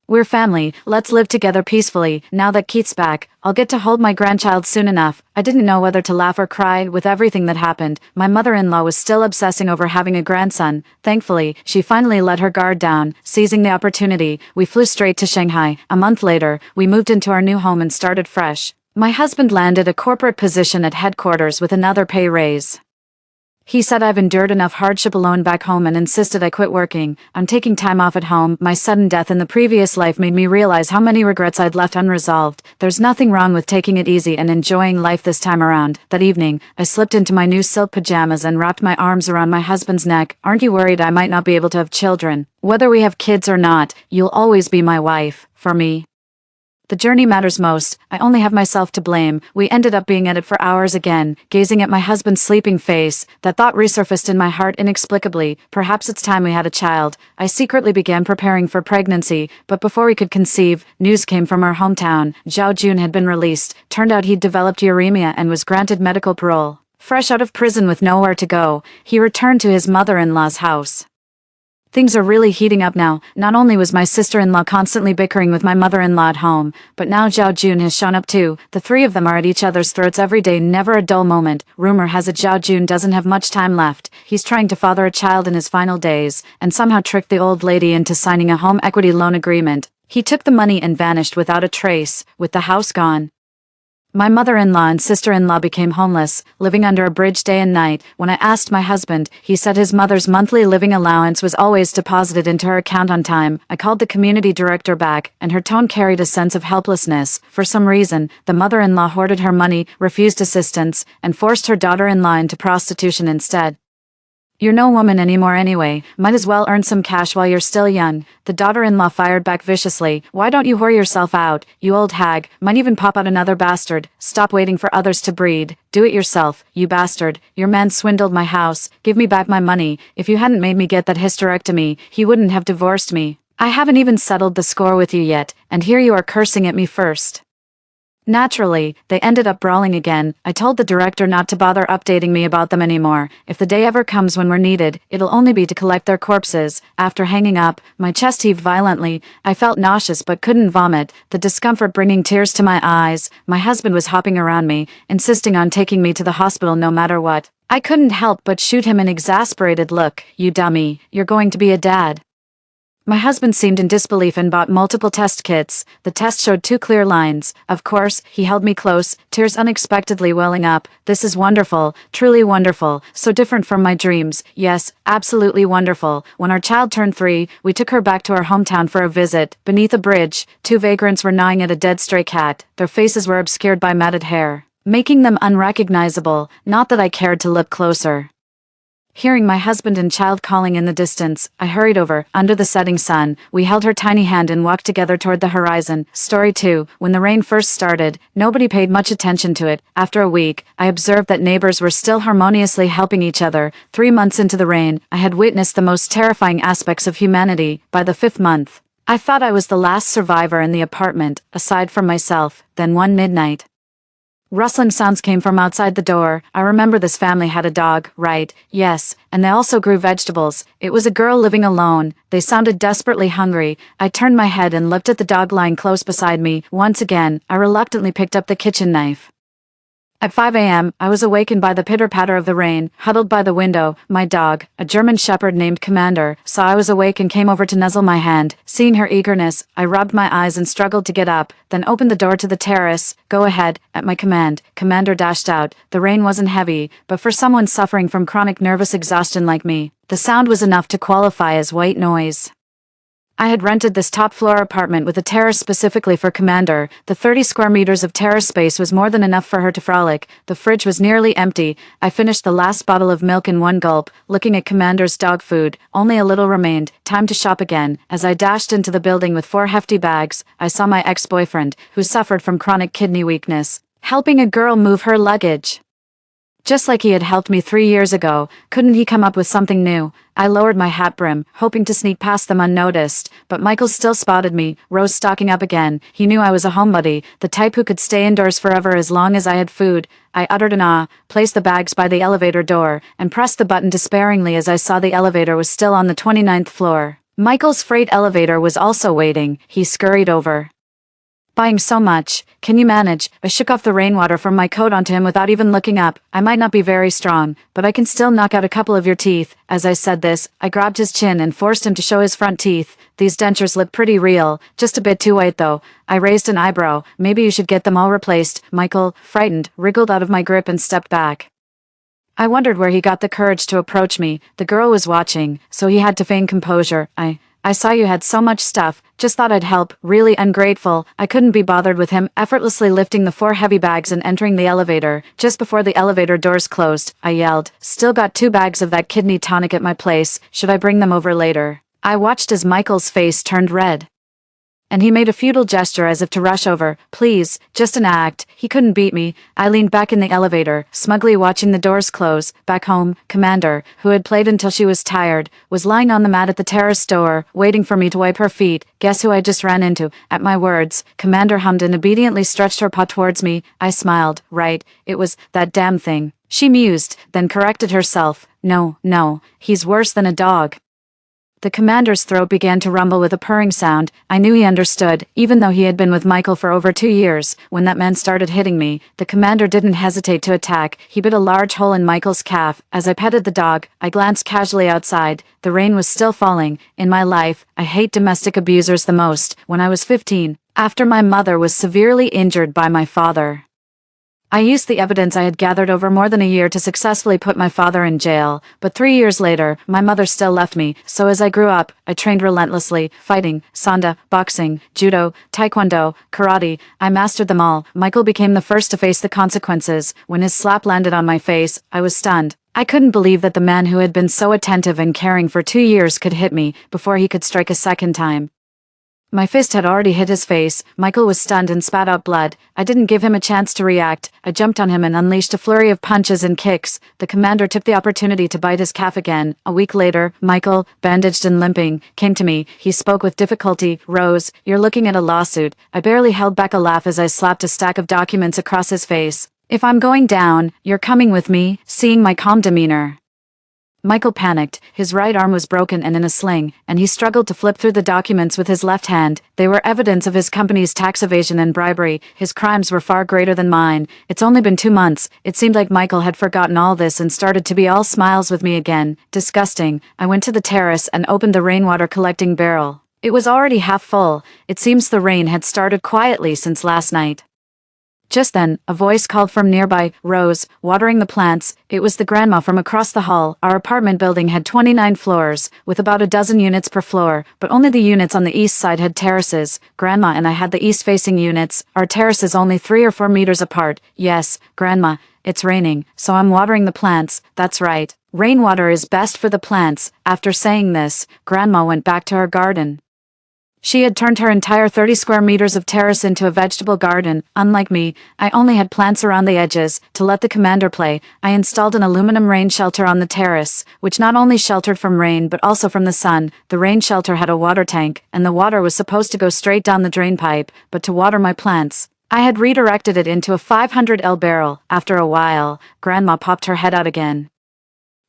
We're family, let's live together peacefully. Now that Keith's back, I'll get to hold my grandchild soon enough. I didn't know whether to laugh or cry. With everything that happened, my mother-in-law was still obsessing over having a grandson. Thankfully, she finally let her guard down. Seizing the opportunity, we flew straight to Shanghai. A month later, we moved into our new home and started fresh. My husband landed a corporate position at headquarters with another pay raise. He said I've endured enough hardship alone back home and insisted I quit working. I'm taking time off at home. My sudden death in the previous life made me realize how many regrets I'd left unresolved. There's nothing wrong with taking it easy and enjoying life this time around. That evening, I slipped into my new silk pajamas and wrapped my arms around my husband's neck. Aren't you worried I might not be able to have children? Whether we have kids or not, you'll always be my wife. For me. The journey matters most. I only have myself to blame. We ended up being at it for hours again, gazing at my husband's sleeping face. That thought resurfaced in my heart inexplicably. Perhaps it's time we had a child. I secretly began preparing for pregnancy, but before we could conceive, news came from our hometown. Zhao Jun had been released. Turned out he'd developed uremia and was granted medical parole. Fresh out of prison with nowhere to go, he returned to his mother-in-law's house. Things are really heating up now. Not only was my sister-in-law constantly bickering with my mother-in-law at home, but now Zhao Jun has shown up too. The three of them are at each other's throats every day, never a dull moment. Rumor has it Zhao Jun doesn't have much time left. He's trying to father a child in his final days, and somehow tricked the old lady into signing a home equity loan agreement. He took the money and vanished without a trace, with the house gone. My mother-in-law and sister-in-law became homeless, living under a bridge day and night. When I asked my husband, he said his mother's monthly living allowance was always deposited into her account on time. I called the community director back, and her tone carried a sense of helplessness. For some reason, the mother-in-law hoarded her money, refused assistance, and forced her daughter-in-law into prostitution instead. You're no woman anymore anyway, might as well earn some cash while you're still young. The daughter-in-law fired back viciously. Why don't you whore yourself out, you old hag? Might even pop out another bastard. Stop waiting for others to breed. Do it yourself, you bastard. Your man swindled my house. Give me back my money. If you hadn't made me get that hysterectomy, he wouldn't have divorced me. I haven't even settled the score with you yet, and here you are cursing at me first. Naturally, they ended up brawling again. I told the director not to bother updating me about them anymore. If the day ever comes when we're needed, it'll only be to collect their corpses. After hanging up, my chest heaved violently. I felt nauseous but couldn't vomit, the discomfort bringing tears to my eyes. My husband was hopping around me, insisting on taking me to the hospital no matter what. I couldn't help but shoot him an exasperated look. You dummy, you're going to be a dad. My husband seemed in disbelief and bought multiple test kits. The test showed 2 clear lines. Of course, he held me close, tears unexpectedly welling up. This is wonderful, truly wonderful, so different from my dreams. Yes, absolutely wonderful. When our child turned 3, we took her back to our hometown for a visit. Beneath a bridge, 2 vagrants were gnawing at a dead stray cat. Their faces were obscured by matted hair, making them unrecognizable. Not that I cared to look closer. Hearing my husband and child calling in the distance, I hurried over. Under the setting sun, we held her tiny hand and walked together toward the horizon. Story 2. When the rain first started, nobody paid much attention to it. After a week, I observed that neighbors were still harmoniously helping each other. 3 months into the rain, I had witnessed the most terrifying aspects of humanity. By the 5th month, I thought I was the last survivor in the apartment, aside from myself. Then one midnight, rustling sounds came from outside the door. I remember this family had a dog, right? Yes, and they also grew vegetables. It was a girl living alone. They sounded desperately hungry. I turned my head and looked at the dog lying close beside me. Once again, I reluctantly picked up the kitchen knife. At 5 a.m., I was awakened by the pitter-patter of the rain. Huddled by the window, my dog, a German shepherd named Commander, saw I was awake and came over to nuzzle my hand. Seeing her eagerness, I rubbed my eyes and struggled to get up, then opened the door to the terrace. "Go ahead," at my command. Commander dashed out. The rain wasn't heavy, but for someone suffering from chronic nervous exhaustion like me, the sound was enough to qualify as white noise. I had rented this top-floor apartment with a terrace specifically for Commander. The 30 square meters of terrace space was more than enough for her to frolic. The fridge was nearly empty. I finished the last bottle of milk in one gulp, looking at Commander's dog food. Only a little remained. Time to shop again. As I dashed into the building with 4 hefty bags, I saw my ex-boyfriend, who suffered from chronic kidney weakness, helping a girl move her luggage. Just like he had helped me 3 years ago, couldn't he come up with something new? I lowered my hat brim, hoping to sneak past them unnoticed, but Michael still spotted me. Rose stocking up again. He knew I was a homebody, the type who could stay indoors forever as long as I had food. I uttered an ah, placed the bags by the elevator door, and pressed the button despairingly as I saw the elevator was still on the 29th floor. Michael's freight elevator was also waiting. He scurried over. "Buying so much. Can you manage?" I shook off the rainwater from my coat onto him without even looking up. "I might not be very strong, but I can still knock out a couple of your teeth." As I said this, I grabbed his chin and forced him to show his front teeth. These dentures look pretty real, just a bit too white though. I raised an eyebrow. "Maybe you should get them all replaced." Michael, frightened, wriggled out of my grip and stepped back. I wondered where he got the courage to approach me. The girl was watching, so he had to feign composure. I saw you had so much stuff, just thought I'd help." Really ungrateful. I couldn't be bothered with him, effortlessly lifting the 4 heavy bags and entering the elevator. Just before the elevator doors closed, I yelled, "Still got 2 bags of that kidney tonic at my place. Should I bring them over later?" I watched as Michael's face turned red, and he made a futile gesture as if to rush over. "Please, just an act." He couldn't beat me. I leaned back in the elevator, smugly watching the doors close. Back home, Commander, who had played until she was tired, was lying on the mat at the terrace door, waiting for me to wipe her feet. Guess who I just ran into? At my words, Commander hummed and obediently stretched her paw towards me. I smiled. Right, it was that damn thing. She mused, then corrected herself. No, he's worse than a dog." The Commander's throat began to rumble with a purring sound. I knew he understood, even though he had been with Michael for over 2 years. When that man started hitting me, the Commander didn't hesitate to attack. He bit a large hole in Michael's calf. As I petted the dog, I glanced casually outside. The rain was still falling. In my life, I hate domestic abusers the most. When I was 15, after my mother was severely injured by my father, I used the evidence I had gathered over more than a year to successfully put my father in jail, but 3 years later, my mother still left me, so as I grew up, I trained relentlessly, fighting, sanda, boxing, judo, taekwondo, karate. I mastered them all. Michael became the first to face the consequences. When his slap landed on my face, I was stunned. I couldn't believe that the man who had been so attentive and caring for 2 years could hit me before he could strike a second time. My fist had already hit his face. Michael was stunned and spat out blood. I didn't give him a chance to react. I jumped on him and unleashed a flurry of punches and kicks. The Commander took the opportunity to bite his calf again. A week later, Michael, bandaged and limping, came to me. He spoke with difficulty. "Rose, you're looking at a lawsuit." I barely held back a laugh as I slapped a stack of documents across his face. "If I'm going down, you're coming with me." Seeing my calm demeanor, Michael panicked. His right arm was broken and in a sling, and he struggled to flip through the documents with his left hand. They were evidence of his company's tax evasion and bribery. His crimes were far greater than mine. It's only been 2 months. It seemed like Michael had forgotten all this and started to be all smiles with me again. Disgusting. I went to the terrace and opened the rainwater collecting barrel. It was already half full. It seems the rain had started quietly since last night. Just then, a voice called from nearby, "Rose, watering the plants." It was the grandma from across the hall. Our apartment building had 29 floors, with about a dozen units per floor, but only the units on the east side had terraces. Grandma and I had the east-facing units. Our terraces only 3 or 4 meters apart. Yes, Grandma. it's raining, so I'm watering the plants, that's right. Rainwater is best for the plants. After saying this, Grandma went back to her garden. She had turned her entire 30 square meters of terrace into a vegetable garden. Unlike me, I only had plants around the edges. To let the commander play, I installed an aluminum rain shelter on the terrace, which not only sheltered from rain but also from the sun. The rain shelter had a water tank, and the water was supposed to go straight down the drain pipe, but to water my plants, I had redirected it into a 500L barrel. After a while, Grandma popped her head out again,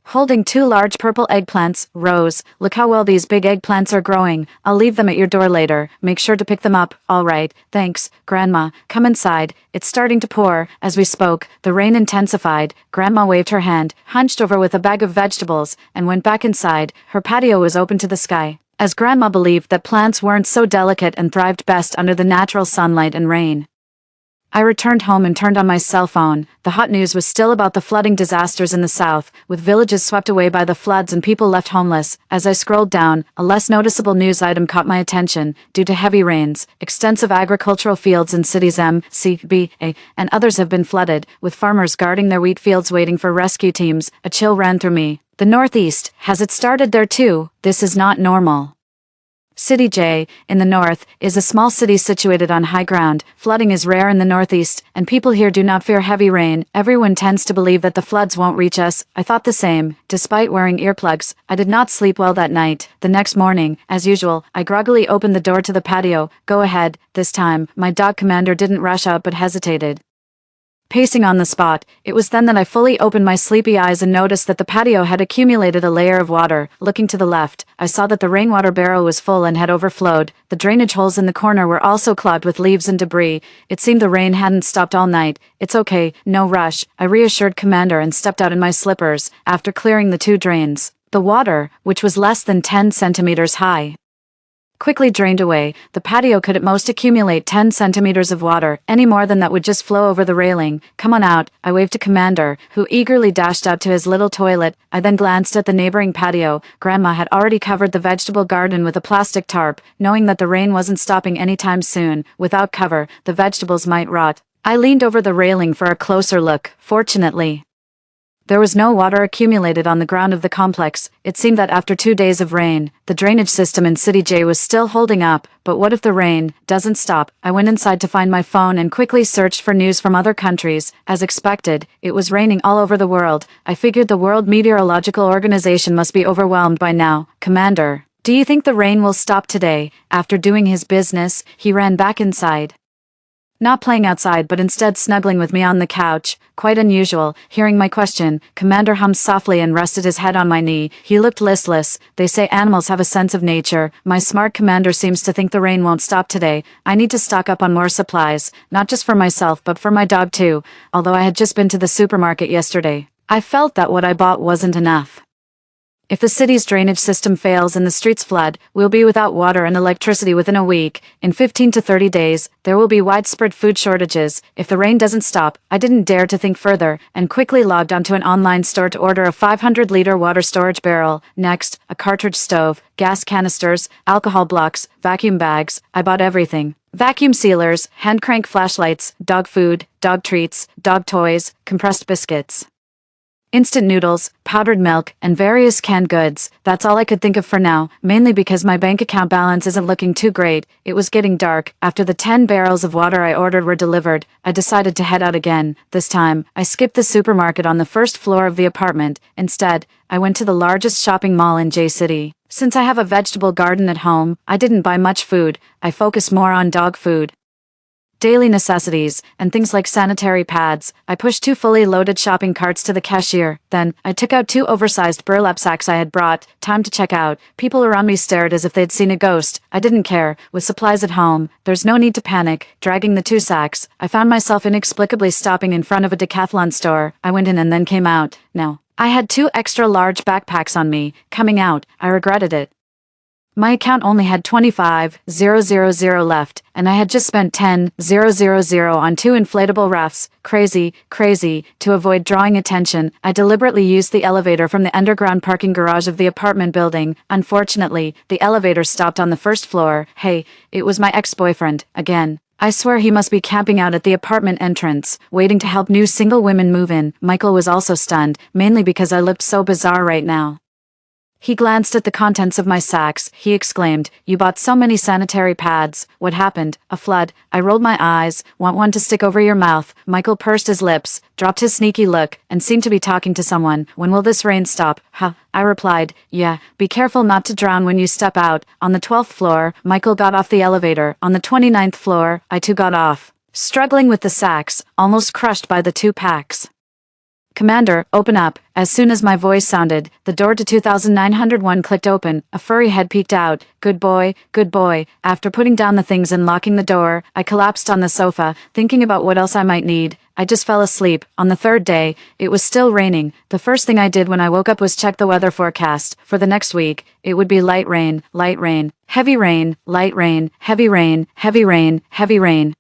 holding 2 large purple eggplants. Rose, look how well these big eggplants are growing. I'll leave them at your door later. Make sure to pick them up. All right, thanks, Grandma. Come inside. It's starting to pour. As we spoke, the rain intensified. Grandma waved her hand, hunched over with a bag of vegetables, and went back inside. Her patio was open to the sky, as Grandma believed that plants weren't so delicate and thrived best under the natural sunlight and rain. I returned home and turned on my cell phone. The hot news was still about the flooding disasters in the south, with villages swept away by the floods and people left homeless. As I scrolled down, a less noticeable news item caught my attention. Due to heavy rains, extensive agricultural fields in cities M, C, B, A, and others have been flooded, with farmers guarding their wheat fields waiting for rescue teams. A chill ran through me. The Northeast, has it started there too? This is not normal. City J, in the north, is a small city situated on high ground. Flooding is rare in the northeast, and people here do not fear heavy rain. Everyone tends to believe that the floods won't reach us. I thought the same. Despite wearing earplugs, I did not sleep well that night. The next morning, as usual, I groggily opened the door to the patio. Go ahead. This time, my dog Commander didn't rush out but hesitated, pacing on the spot. It was then that I fully opened my sleepy eyes and noticed that the patio had accumulated a layer of water. Looking to the left, I saw that the rainwater barrel was full and had overflowed. The drainage holes in the corner were also clogged with leaves and debris. It seemed the rain hadn't stopped all night. It's okay, no rush, I reassured Commander and stepped out in my slippers. After clearing the 2 drains, the water, which was less than 10 centimeters high, quickly drained away. The patio could at most accumulate 10 centimeters of water. Any more than that would just flow over the railing. Come on out, I waved to Commander, who eagerly dashed out to his little toilet. I then glanced at the neighboring patio. Grandma had already covered the vegetable garden with a plastic tarp, knowing that the rain wasn't stopping anytime soon. Without cover, the vegetables might rot. I leaned over the railing for a closer look. Fortunately, there was no water accumulated on the ground of the complex. It seemed that after 2 days of rain, the drainage system in City J was still holding up. But what if the rain doesn't stop? I went inside to find my phone and quickly searched for news from other countries. As expected, it was raining all over the world. I figured the World Meteorological Organization must be overwhelmed by now. Commander, do you think the rain will stop today? After doing his business, he ran back inside, not playing outside but instead snuggling with me on the couch. Quite unusual. Hearing my question, Commander hummed softly and rested his head on my knee. He looked listless. They say animals have a sense of nature. My smart Commander seems to think the rain won't stop today. I need to stock up on more supplies, not just for myself but for my dog too. Although I had just been to the supermarket yesterday, I felt that what I bought wasn't enough. If the city's drainage system fails and the streets flood, we'll be without water and electricity within a week. In 15 to 30 days, there will be widespread food shortages. If the rain doesn't stop, I didn't dare to think further, and quickly logged onto an online store to order a 500-liter water storage barrel. Next, a cartridge stove, gas canisters, alcohol blocks, vacuum bags. I bought everything. Vacuum sealers, hand crank flashlights, dog food, dog treats, dog toys, compressed biscuits, instant noodles, powdered milk, and various canned goods. That's all I could think of for now, mainly because my bank account balance isn't looking too great. It was getting dark. After the 10 barrels of water I ordered were delivered, I decided to head out again. This time, I skipped the supermarket on the first floor of the apartment. Instead, I went to the largest shopping mall in J City. Since I have a vegetable garden at home, I didn't buy much food. I focused more on dog food, daily necessities, and things like sanitary pads. I pushed 2 fully loaded shopping carts to the cashier. Then, I took out 2 oversized burlap sacks I had brought. Time to check out. People around me stared as if they'd seen a ghost. I didn't care. With supplies at home, there's no need to panic. Dragging the 2 sacks, I found myself inexplicably stopping in front of a Decathlon store. I went in and then came out. No, I had 2 extra large backpacks on me. Coming out, I regretted it. My account only had 25,000 left, and I had just spent 10,000 on 2 inflatable rafts. Crazy. To avoid drawing attention, I deliberately used the elevator from the underground parking garage of the apartment building. Unfortunately, the elevator stopped on the first floor. Hey, it was my ex-boyfriend, again. I swear he must be camping out at the apartment entrance, waiting to help new single women move in. Michael was also stunned, mainly because I looked so bizarre right now. He glanced at the contents of my sacks. He exclaimed, "You bought so many sanitary pads. What happened? A flood?" I rolled my eyes. "Want one to stick over your mouth?" Michael pursed his lips, dropped his sneaky look, and seemed to be talking to someone. "When will this rain stop?" "Huh," I replied. "Yeah, be careful not to drown when you step out." On the 12th floor, Michael got off the elevator. On the 29th floor, I too got off, struggling with the sacks, almost crushed by the 2 packs. "Commander, open up." As soon as my voice sounded, the door to 2901 clicked open. A furry head peeked out. Good boy, good boy." After putting down the things and locking the door, I collapsed on the sofa, thinking about what else I might need. I just fell asleep. On the 3rd day, it was still raining. The first thing I did when I woke up was check the weather forecast. For the next week, it would be light rain, heavy rain, light rain, heavy rain, heavy rain, heavy rain.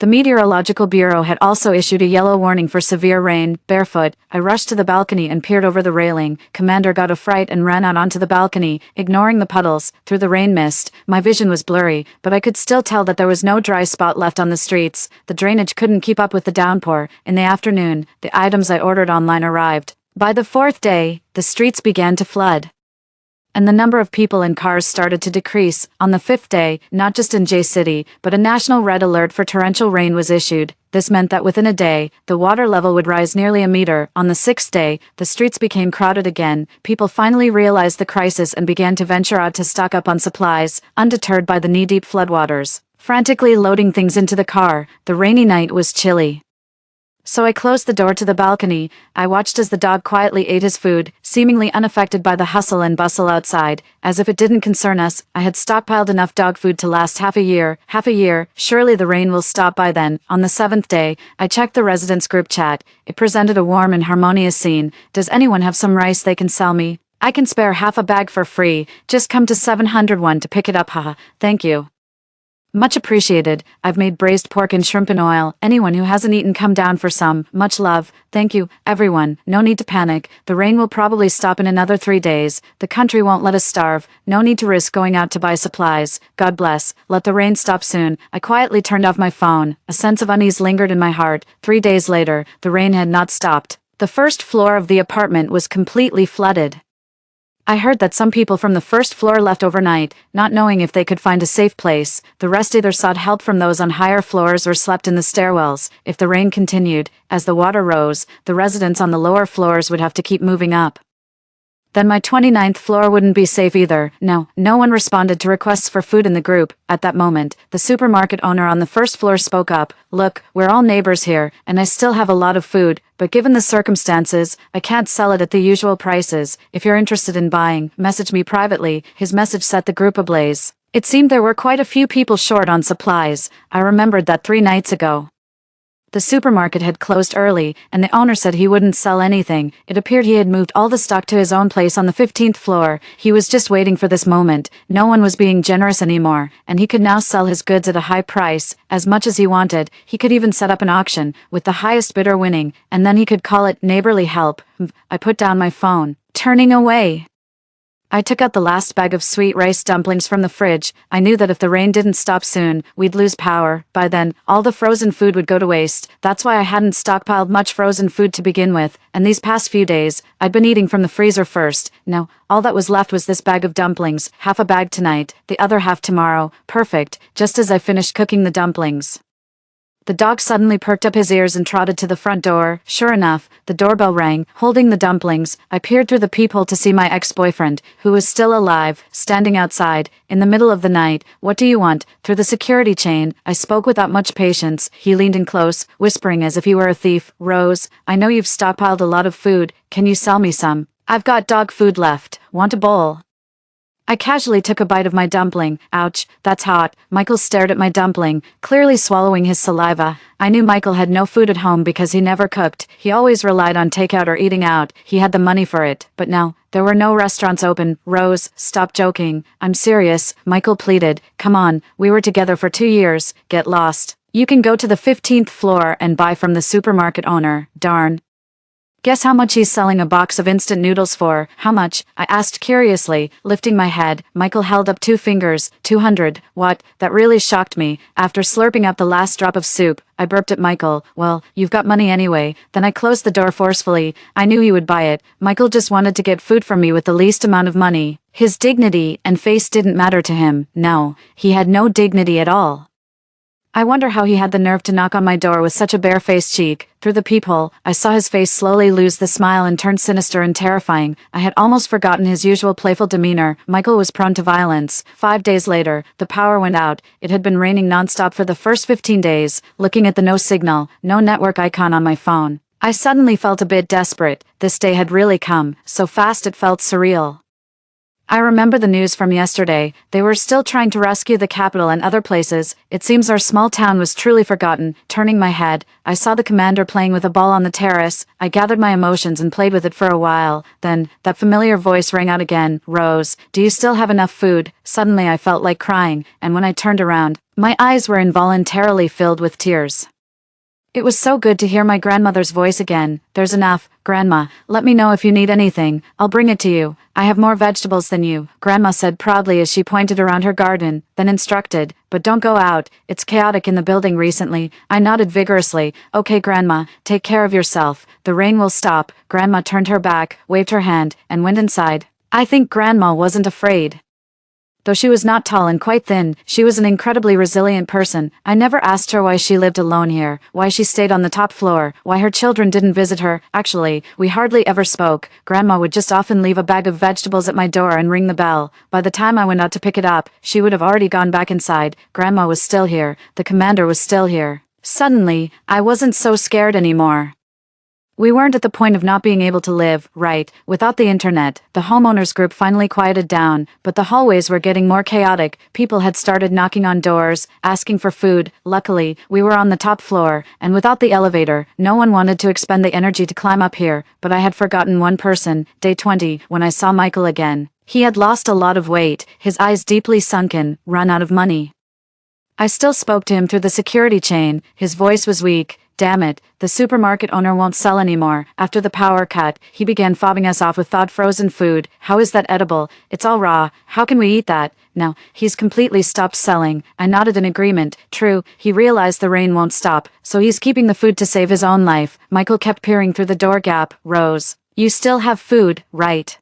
The Meteorological Bureau had also issued a yellow warning for severe rain. Barefoot, I rushed to the balcony and peered over the railing. Commander got a fright and ran out onto the balcony, ignoring the puddles. Through the rain mist, my vision was blurry, but I could still tell that there was no dry spot left on the streets. The drainage couldn't keep up with the downpour. In the afternoon, the items I ordered online arrived. By the 4th day, the streets began to flood, and the number of people and cars started to decrease. On the 5th day, not just in J-City, but a national red alert for torrential rain was issued. This meant that within a day, the water level would rise nearly a meter. On the 6th day, the streets became crowded again. People finally realized the crisis and began to venture out to stock up on supplies, undeterred by the knee-deep floodwaters. Frantically loading things into the car, the rainy night was chilly. So I closed the door to the balcony. I watched as the dog quietly ate his food, seemingly unaffected by the hustle and bustle outside. As if it didn't concern us, I had stockpiled enough dog food to last half a year. Surely the rain will stop by then. On the 7th day, I checked the residents' group chat. It presented a warm and harmonious scene. "Does anyone have some rice they can sell me? I can spare half a bag for free. Just come to 701 to pick it up, haha. Thank you. Much appreciated. I've made braised pork and shrimp in oil. Anyone who hasn't eaten, come down for some. Much love. Thank you, everyone. No need to panic. The rain will probably stop in another 3 days. The country won't let us starve. No need to risk going out to buy supplies. God bless. Let the rain stop soon." I quietly turned off my phone. A sense of unease lingered in my heart. 3 days later, the rain had not stopped. The first floor of the apartment was completely flooded. I heard that some people from the first floor left overnight, not knowing if they could find a safe place. The rest either sought help from those on higher floors or slept in the stairwells. If the rain continued, as the water rose, the residents on the lower floors would have to keep moving up. Then my 29th floor wouldn't be safe either. No one responded to requests for food in the group. At that moment, the supermarket owner on the first floor spoke up. "Look, we're all neighbors here, and I still have a lot of food, but given the circumstances, I can't sell it at the usual prices. If you're interested in buying, message me privately." His message set the group ablaze. It seemed there were quite a few people short on supplies. I remembered that 3 nights ago the supermarket had closed early, and the owner said he wouldn't sell anything. It appeared he had moved all the stock to his own place on the 15th floor. He was just waiting for this moment. No one was being generous anymore, and he could now sell his goods at a high price, as much as he wanted. He could even set up an auction, with the highest bidder winning, and then he could call it neighborly help. I put down my phone, turning away. I took out the last bag of sweet rice dumplings from the fridge. I knew that if the rain didn't stop soon, we'd lose power. By then, all the frozen food would go to waste. That's why I hadn't stockpiled much frozen food to begin with, and these past few days, I'd been eating from the freezer first. No, all that was left was this bag of dumplings, half a bag tonight, the other half tomorrow. Perfect, just as I finished cooking the dumplings. The dog suddenly perked up his ears and trotted to the front door. Sure enough, the doorbell rang. Holding the dumplings, I peered through the peephole to see my ex-boyfriend, who was still alive, standing outside, in the middle of the night. "What do you want?" Through the security chain, I spoke without much patience. He leaned in close, whispering as if he were a thief. "Rose, I know you've stockpiled a lot of food. Can you sell me some? I've got dog food left. Want a bowl?" I casually took a bite of my dumpling. Ouch, that's hot. Michael stared at my dumpling, clearly swallowing his saliva. I knew Michael had no food at home because he never cooked. He always relied on takeout or eating out. He had the money for it. But now, there were no restaurants open. "Rose, stop joking. I'm serious," Michael pleaded. "Come on, we were together for 2 years. Get lost. You can go to the 15th floor and buy from the supermarket owner." Darn. Guess how much he's selling a box of instant noodles for? How much? I asked curiously, lifting my head. Michael held up 2 fingers. 200. What? That really shocked me. After slurping up the last drop of soup, I burped at Michael. Well, you've got money anyway. Then I closed the door forcefully. I knew he would buy it. Michael just wanted to get food from me with the least amount of money. His dignity and face didn't matter to him. No, he had no dignity at all. I wonder how he had the nerve to knock on my door with such a bare-faced cheek. Through the peephole, I saw his face slowly lose the smile and turn sinister and terrifying. I had almost forgotten his usual playful demeanor. Michael was prone to violence. 5 days later, the power went out. It had been raining nonstop for the first 15 days. Looking at the no signal, no network icon on my phone, I suddenly felt a bit desperate. This day had really come, so fast it felt surreal. I remember the news from yesterday. They were still trying to rescue the capital and other places. It seems our small town was truly forgotten. Turning my head, I saw the commander playing with a ball on the terrace. I gathered my emotions and played with it for a while. Then, that familiar voice rang out again. Rose, do you still have enough food? Suddenly I felt like crying, and when I turned around, my eyes were involuntarily filled with tears. It was so good to hear my grandmother's voice again. There's enough, Grandma. Let me know if you need anything. I'll bring it to you. I have more vegetables than you, Grandma said proudly as she pointed around her garden, then instructed, but don't go out. It's chaotic in the building recently. I nodded vigorously. Okay, Grandma, take care of yourself. The rain will stop. Grandma turned her back, waved her hand, and went inside. I think Grandma wasn't afraid. Though she was not tall and quite thin, she was an incredibly resilient person. I never asked her why she lived alone here, why she stayed on the top floor, why her children didn't visit her. Actually, we hardly ever spoke. Grandma would just often leave a bag of vegetables at my door and ring the bell. By the time I went out to pick it up, she would have already gone back inside. Grandma was still here. The commander was still here. Suddenly, I wasn't so scared anymore. We weren't at the point of not being able to live, right? Without the internet, the homeowners group finally quieted down, but the hallways were getting more chaotic. People had started knocking on doors, asking for food. Luckily, we were on the top floor, and without the elevator, no one wanted to expend the energy to climb up here. But I had forgotten one person. Day 20, when I saw Michael again. He had lost a lot of weight, his eyes deeply sunken, run out of money. I still spoke to him through the security chain. His voice was weak. Damn it, the supermarket owner won't sell anymore. After the power cut, he began fobbing us off with thawed frozen food. How is that edible? It's all raw. How can we eat that? No, he's completely stopped selling. I nodded in agreement. True, he realized the rain won't stop, so he's keeping the food to save his own life. Michael kept peering through the door gap. Rose, you still have food, right?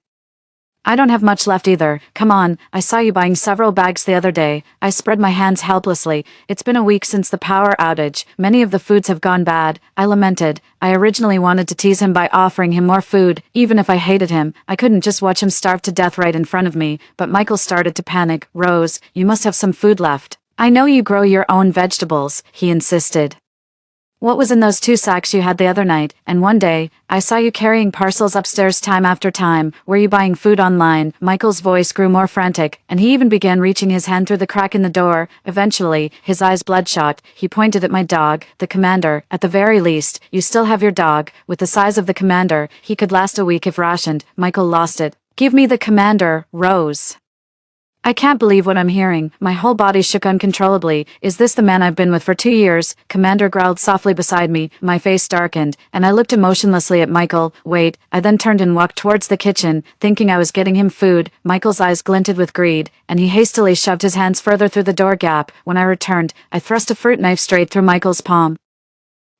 I don't have much left either. Come on, I saw you buying several bags the other day. I spread my hands helplessly. It's been a week since the power outage. Many of the foods have gone bad. I lamented. I originally wanted to tease him by offering him more food, even if I hated him. I couldn't just watch him starve to death right in front of me. But Michael started to panic. Rose, you must have some food left. I know you grow your own vegetables, he insisted. What was in those 2 sacks you had the other night? And one day, I saw you carrying parcels upstairs time after time. Were you buying food online? Michael's voice grew more frantic, and he even began reaching his hand through the crack in the door. Eventually, his eyes bloodshot, he pointed at my dog, the commander. At the very least, you still have your dog. With the size of the commander, he could last a week if rationed. Michael lost it. Give me the commander, Rose. I can't believe what I'm hearing. My whole body shook uncontrollably. Is this the man I've been with for 2 years? Commander growled softly beside me. My face darkened, and I looked emotionlessly at Michael. Wait, I then turned and walked towards the kitchen, thinking I was getting him food. Michael's eyes glinted with greed, and he hastily shoved his hands further through the door gap. When I returned, I thrust a fruit knife straight through Michael's palm.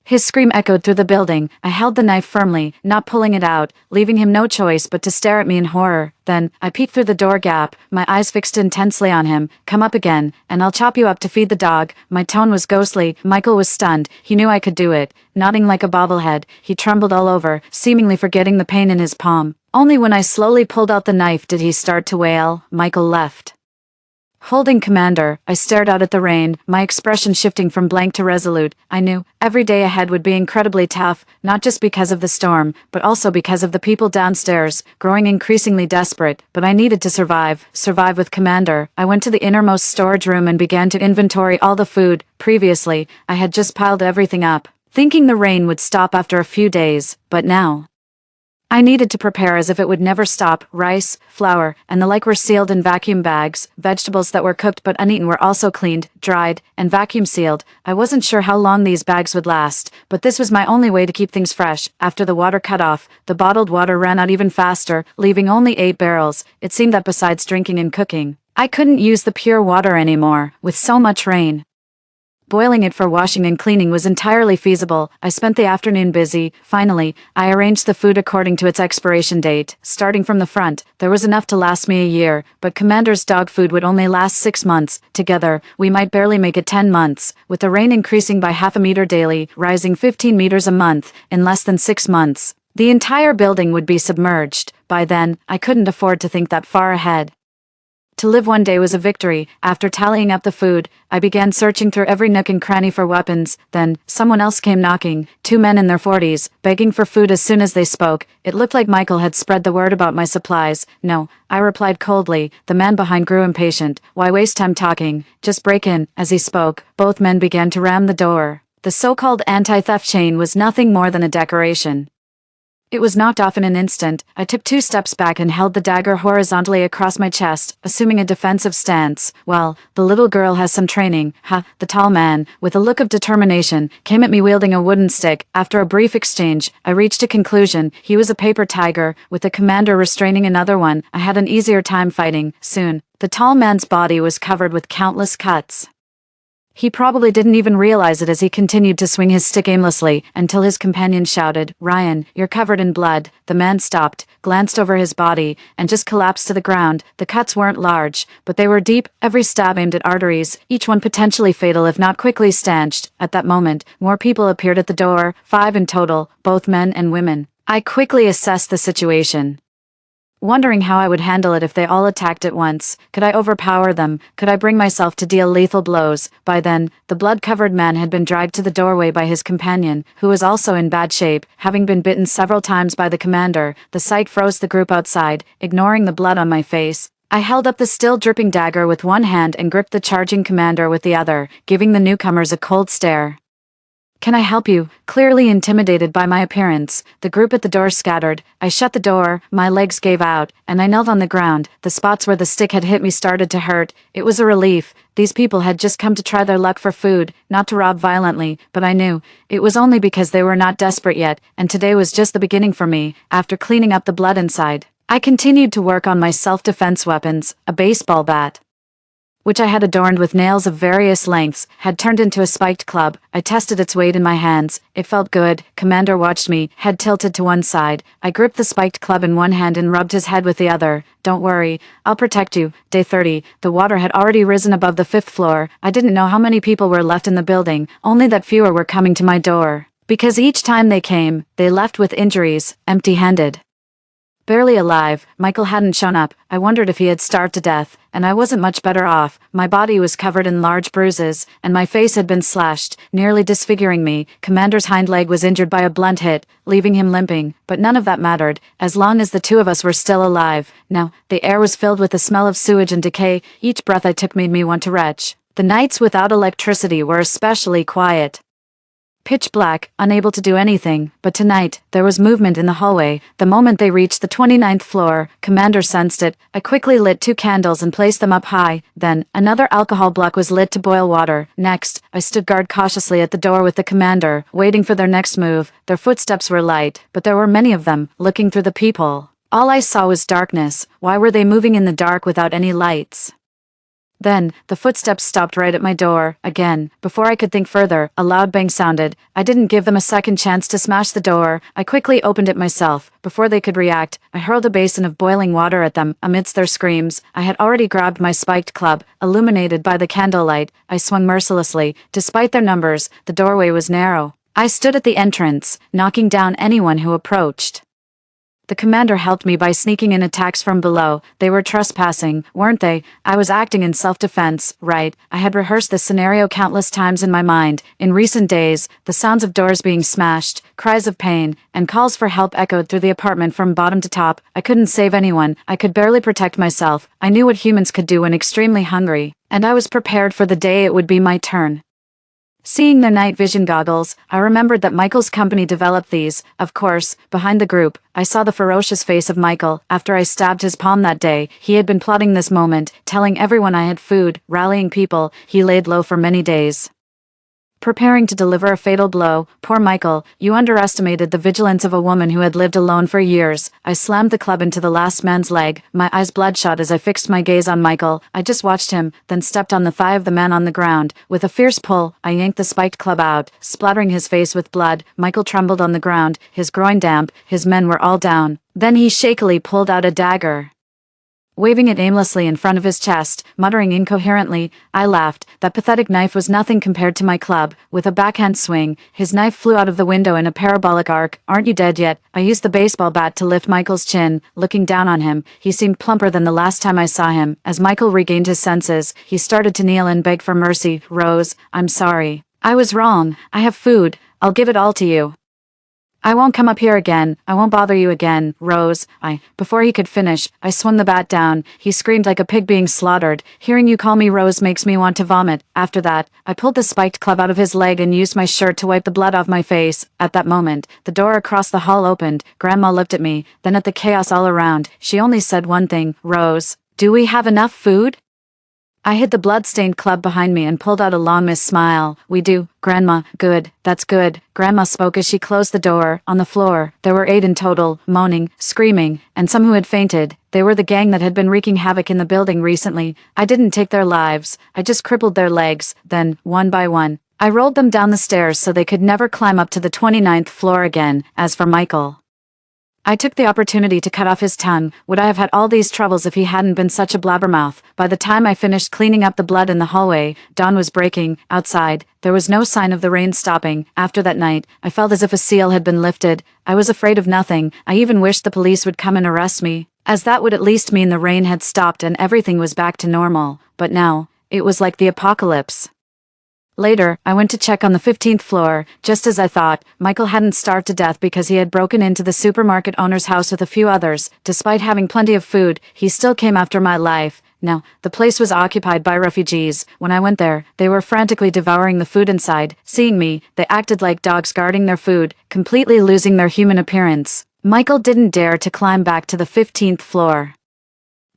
His scream echoed through the building. I held the knife firmly, not pulling it out, leaving him no choice but to stare at me in horror. Then, I peeked through the door gap, my eyes fixed intensely on him. Come up again, and I'll chop you up to feed the dog. My tone was ghostly. Michael was stunned. He knew I could do it. Nodding like a bobblehead, he trembled all over, seemingly forgetting the pain in his palm. Only when I slowly pulled out the knife did he start to wail. Michael left. Holding Commander, I stared out at the rain, my expression shifting from blank to resolute. I knew every day ahead would be incredibly tough, not just because of the storm, but also because of the people downstairs, growing increasingly desperate. But I needed to survive with Commander. I went to the innermost storage room and began to inventory all the food. Previously, I had just piled everything up, thinking the rain would stop after a few days, but now, I needed to prepare as if it would never stop. Rice, flour, and the like were sealed in vacuum bags. Vegetables that were cooked but uneaten were also cleaned, dried, and vacuum sealed. I wasn't sure how long these bags would last, but this was my only way to keep things fresh. After the water cut off, the bottled water ran out even faster, leaving only 8 barrels. It seemed that besides drinking and cooking, I couldn't use the pure water anymore, with so much rain. Boiling it for washing and cleaning was entirely feasible. I spent the afternoon busy. Finally, I arranged the food according to its expiration date. Starting from the front, there was enough to last me a year, but Commander's dog food would only last 6 months. Together, we might barely make it 10 months, with the rain increasing by half a meter daily, rising 15 meters a month, in less than 6 months. The entire building would be submerged. By then, I couldn't afford to think that far ahead. To live one day was a victory. After tallying up the food, I began searching through every nook and cranny for weapons. Then, someone else came knocking, 2 men in their 40s, begging for food as soon as they spoke. It looked like Michael had spread the word about my supplies. No, I replied coldly. The man behind grew impatient. Why waste time talking? Just break in. As he spoke, both men began to ram the door. The so-called anti-theft chain was nothing more than a decoration. It was knocked off in an instant. I took 2 steps back and held the dagger horizontally across my chest, assuming a defensive stance. Well, the little girl has some training. Ha! The tall man, with a look of determination, came at me wielding a wooden stick. After a brief exchange, I reached a conclusion. He was a paper tiger, with the commander restraining another one. I had an easier time fighting. Soon, the tall man's body was covered with countless cuts. He probably didn't even realize it as he continued to swing his stick aimlessly, until his companion shouted, "Ryan, you're covered in blood." The man stopped, glanced over his body, and just collapsed to the ground. The cuts weren't large, but they were deep, every stab aimed at arteries, each one potentially fatal if not quickly stanched. At that moment, more people appeared at the door, 5 in total, both men and women. I quickly assessed the situation, wondering how I would handle it if they all attacked at once. Could I overpower them? Could I bring myself to deal lethal blows? By then, the blood-covered man had been dragged to the doorway by his companion, who was also in bad shape, having been bitten several times by the commander. The sight froze the group outside, ignoring the blood on my face. I held up the still dripping dagger with one hand and gripped the charging commander with the other, giving the newcomers a cold stare. "Can I help you?" Clearly intimidated by my appearance, the group at the door scattered. I shut the door, my legs gave out, and I knelt on the ground. The spots where the stick had hit me started to hurt. It was a relief. These people had just come to try their luck for food, not to rob violently, but I knew it was only because they were not desperate yet, and today was just the beginning for me. After cleaning up the blood inside, I continued to work on my self-defense weapons. A baseball bat, which I had adorned with nails of various lengths, had turned into a spiked club. I tested its weight in my hands. It felt good. Commander watched me, head tilted to one side. I gripped the spiked club in one hand and rubbed his head with the other. "Don't worry, I'll protect you." Day 30. The water had already risen above the 5th floor. I didn't know how many people were left in the building, only that fewer were coming to my door. Because each time they came, they left with injuries, empty-handed. Barely alive, Michael hadn't shown up. I wondered if he had starved to death, and I wasn't much better off. My body was covered in large bruises, and my face had been slashed, nearly disfiguring me. Commander's hind leg was injured by a blunt hit, leaving him limping, but none of that mattered, as long as the 2 of us were still alive. Now, the air was filled with the smell of sewage and decay. Each breath I took made me want to retch. The nights without electricity were especially quiet. Pitch black, unable to do anything, but tonight, there was movement in the hallway. The moment they reached the 29th floor, Commander sensed it. I quickly lit 2 candles and placed them up high. Then, another alcohol block was lit to boil water. Next, I stood guard cautiously at the door with the commander, waiting for their next move. Their footsteps were light, but there were many of them, looking through the peephole. All I saw was darkness. Why were they moving in the dark without any lights? Then, the footsteps stopped right at my door. Again, before I could think further, a loud bang sounded. I didn't give them a second chance to smash the door. I quickly opened it myself. Before they could react, I hurled a basin of boiling water at them. Amidst their screams, I had already grabbed my spiked club. Illuminated by the candlelight, I swung mercilessly. Despite their numbers, the doorway was narrow. I stood at the entrance, knocking down anyone who approached. The commander helped me by sneaking in attacks from below. They were trespassing, weren't they? I was acting in self-defense, right? I had rehearsed this scenario countless times in my mind. In recent days, the sounds of doors being smashed, cries of pain, and calls for help echoed through the apartment from bottom to top. I couldn't save anyone. I could barely protect myself. I knew what humans could do when extremely hungry, and I was prepared for the day it would be my turn. Seeing their night vision goggles, I remembered that Michael's company developed these. Of course, behind the group, I saw the ferocious face of Michael. After I stabbed his palm that day, he had been plotting this moment, telling everyone I had food, rallying people. He laid low for many days, preparing to deliver a fatal blow. Poor Michael, you underestimated the vigilance of a woman who had lived alone for years. I slammed the club into the last man's leg, my eyes bloodshot as I fixed my gaze on Michael. I just watched him, then stepped on the thigh of the man on the ground. With a fierce pull, I yanked the spiked club out, splattering his face with blood. Michael trembled on the ground, his groin damp. His men were all down. Then he shakily pulled out a dagger, waving it aimlessly in front of his chest, muttering incoherently. I laughed. That pathetic knife was nothing compared to my club. With a backhand swing, his knife flew out of the window in a parabolic arc. Aren't you dead yet? I used the baseball bat to lift Michael's chin. Looking down on him, he seemed plumper than the last time I saw him. As Michael regained his senses, he started to kneel and beg for mercy. Rose, I'm sorry. I was wrong. I have food. I'll give it all to you. I won't come up here again. I won't bother you again, Rose. Before he could finish, I swung the bat down. He screamed like a pig being slaughtered. Hearing you call me Rose makes me want to vomit. After that, I pulled the spiked club out of his leg and used my shirt to wipe the blood off my face. At that moment, the door across the hall opened. Grandma looked at me, then at the chaos all around. She only said one thing. Rose, do we have enough food? I hid the blood-stained club behind me and pulled out a long missed smile. We do, Grandma. Good, that's good. Grandma spoke as she closed the door. On the floor, there were 8 in total, moaning, screaming, and some who had fainted. They were the gang that had been wreaking havoc in the building recently. I didn't take their lives. I just crippled their legs. Then, one by one, I rolled them down the stairs so they could never climb up to the 29th floor again. As for Michael, I took the opportunity to cut off his tongue. Would I have had all these troubles if he hadn't been such a blabbermouth? By the time I finished cleaning up the blood in the hallway, dawn was breaking. Outside, there was no sign of the rain stopping. After that night, I felt as if a seal had been lifted. I was afraid of nothing. I even wished the police would come and arrest me, as that would at least mean the rain had stopped and everything was back to normal. But now, it was like the apocalypse. Later, I went to check on the 15th floor. Just as I thought, Michael hadn't starved to death because he had broken into the supermarket owner's house with a few others. Despite having plenty of food, he still came after my life. Now, the place was occupied by refugees. When I went there, they were frantically devouring the food inside. Seeing me, they acted like dogs guarding their food, completely losing their human appearance. Michael didn't dare to climb back to the 15th floor.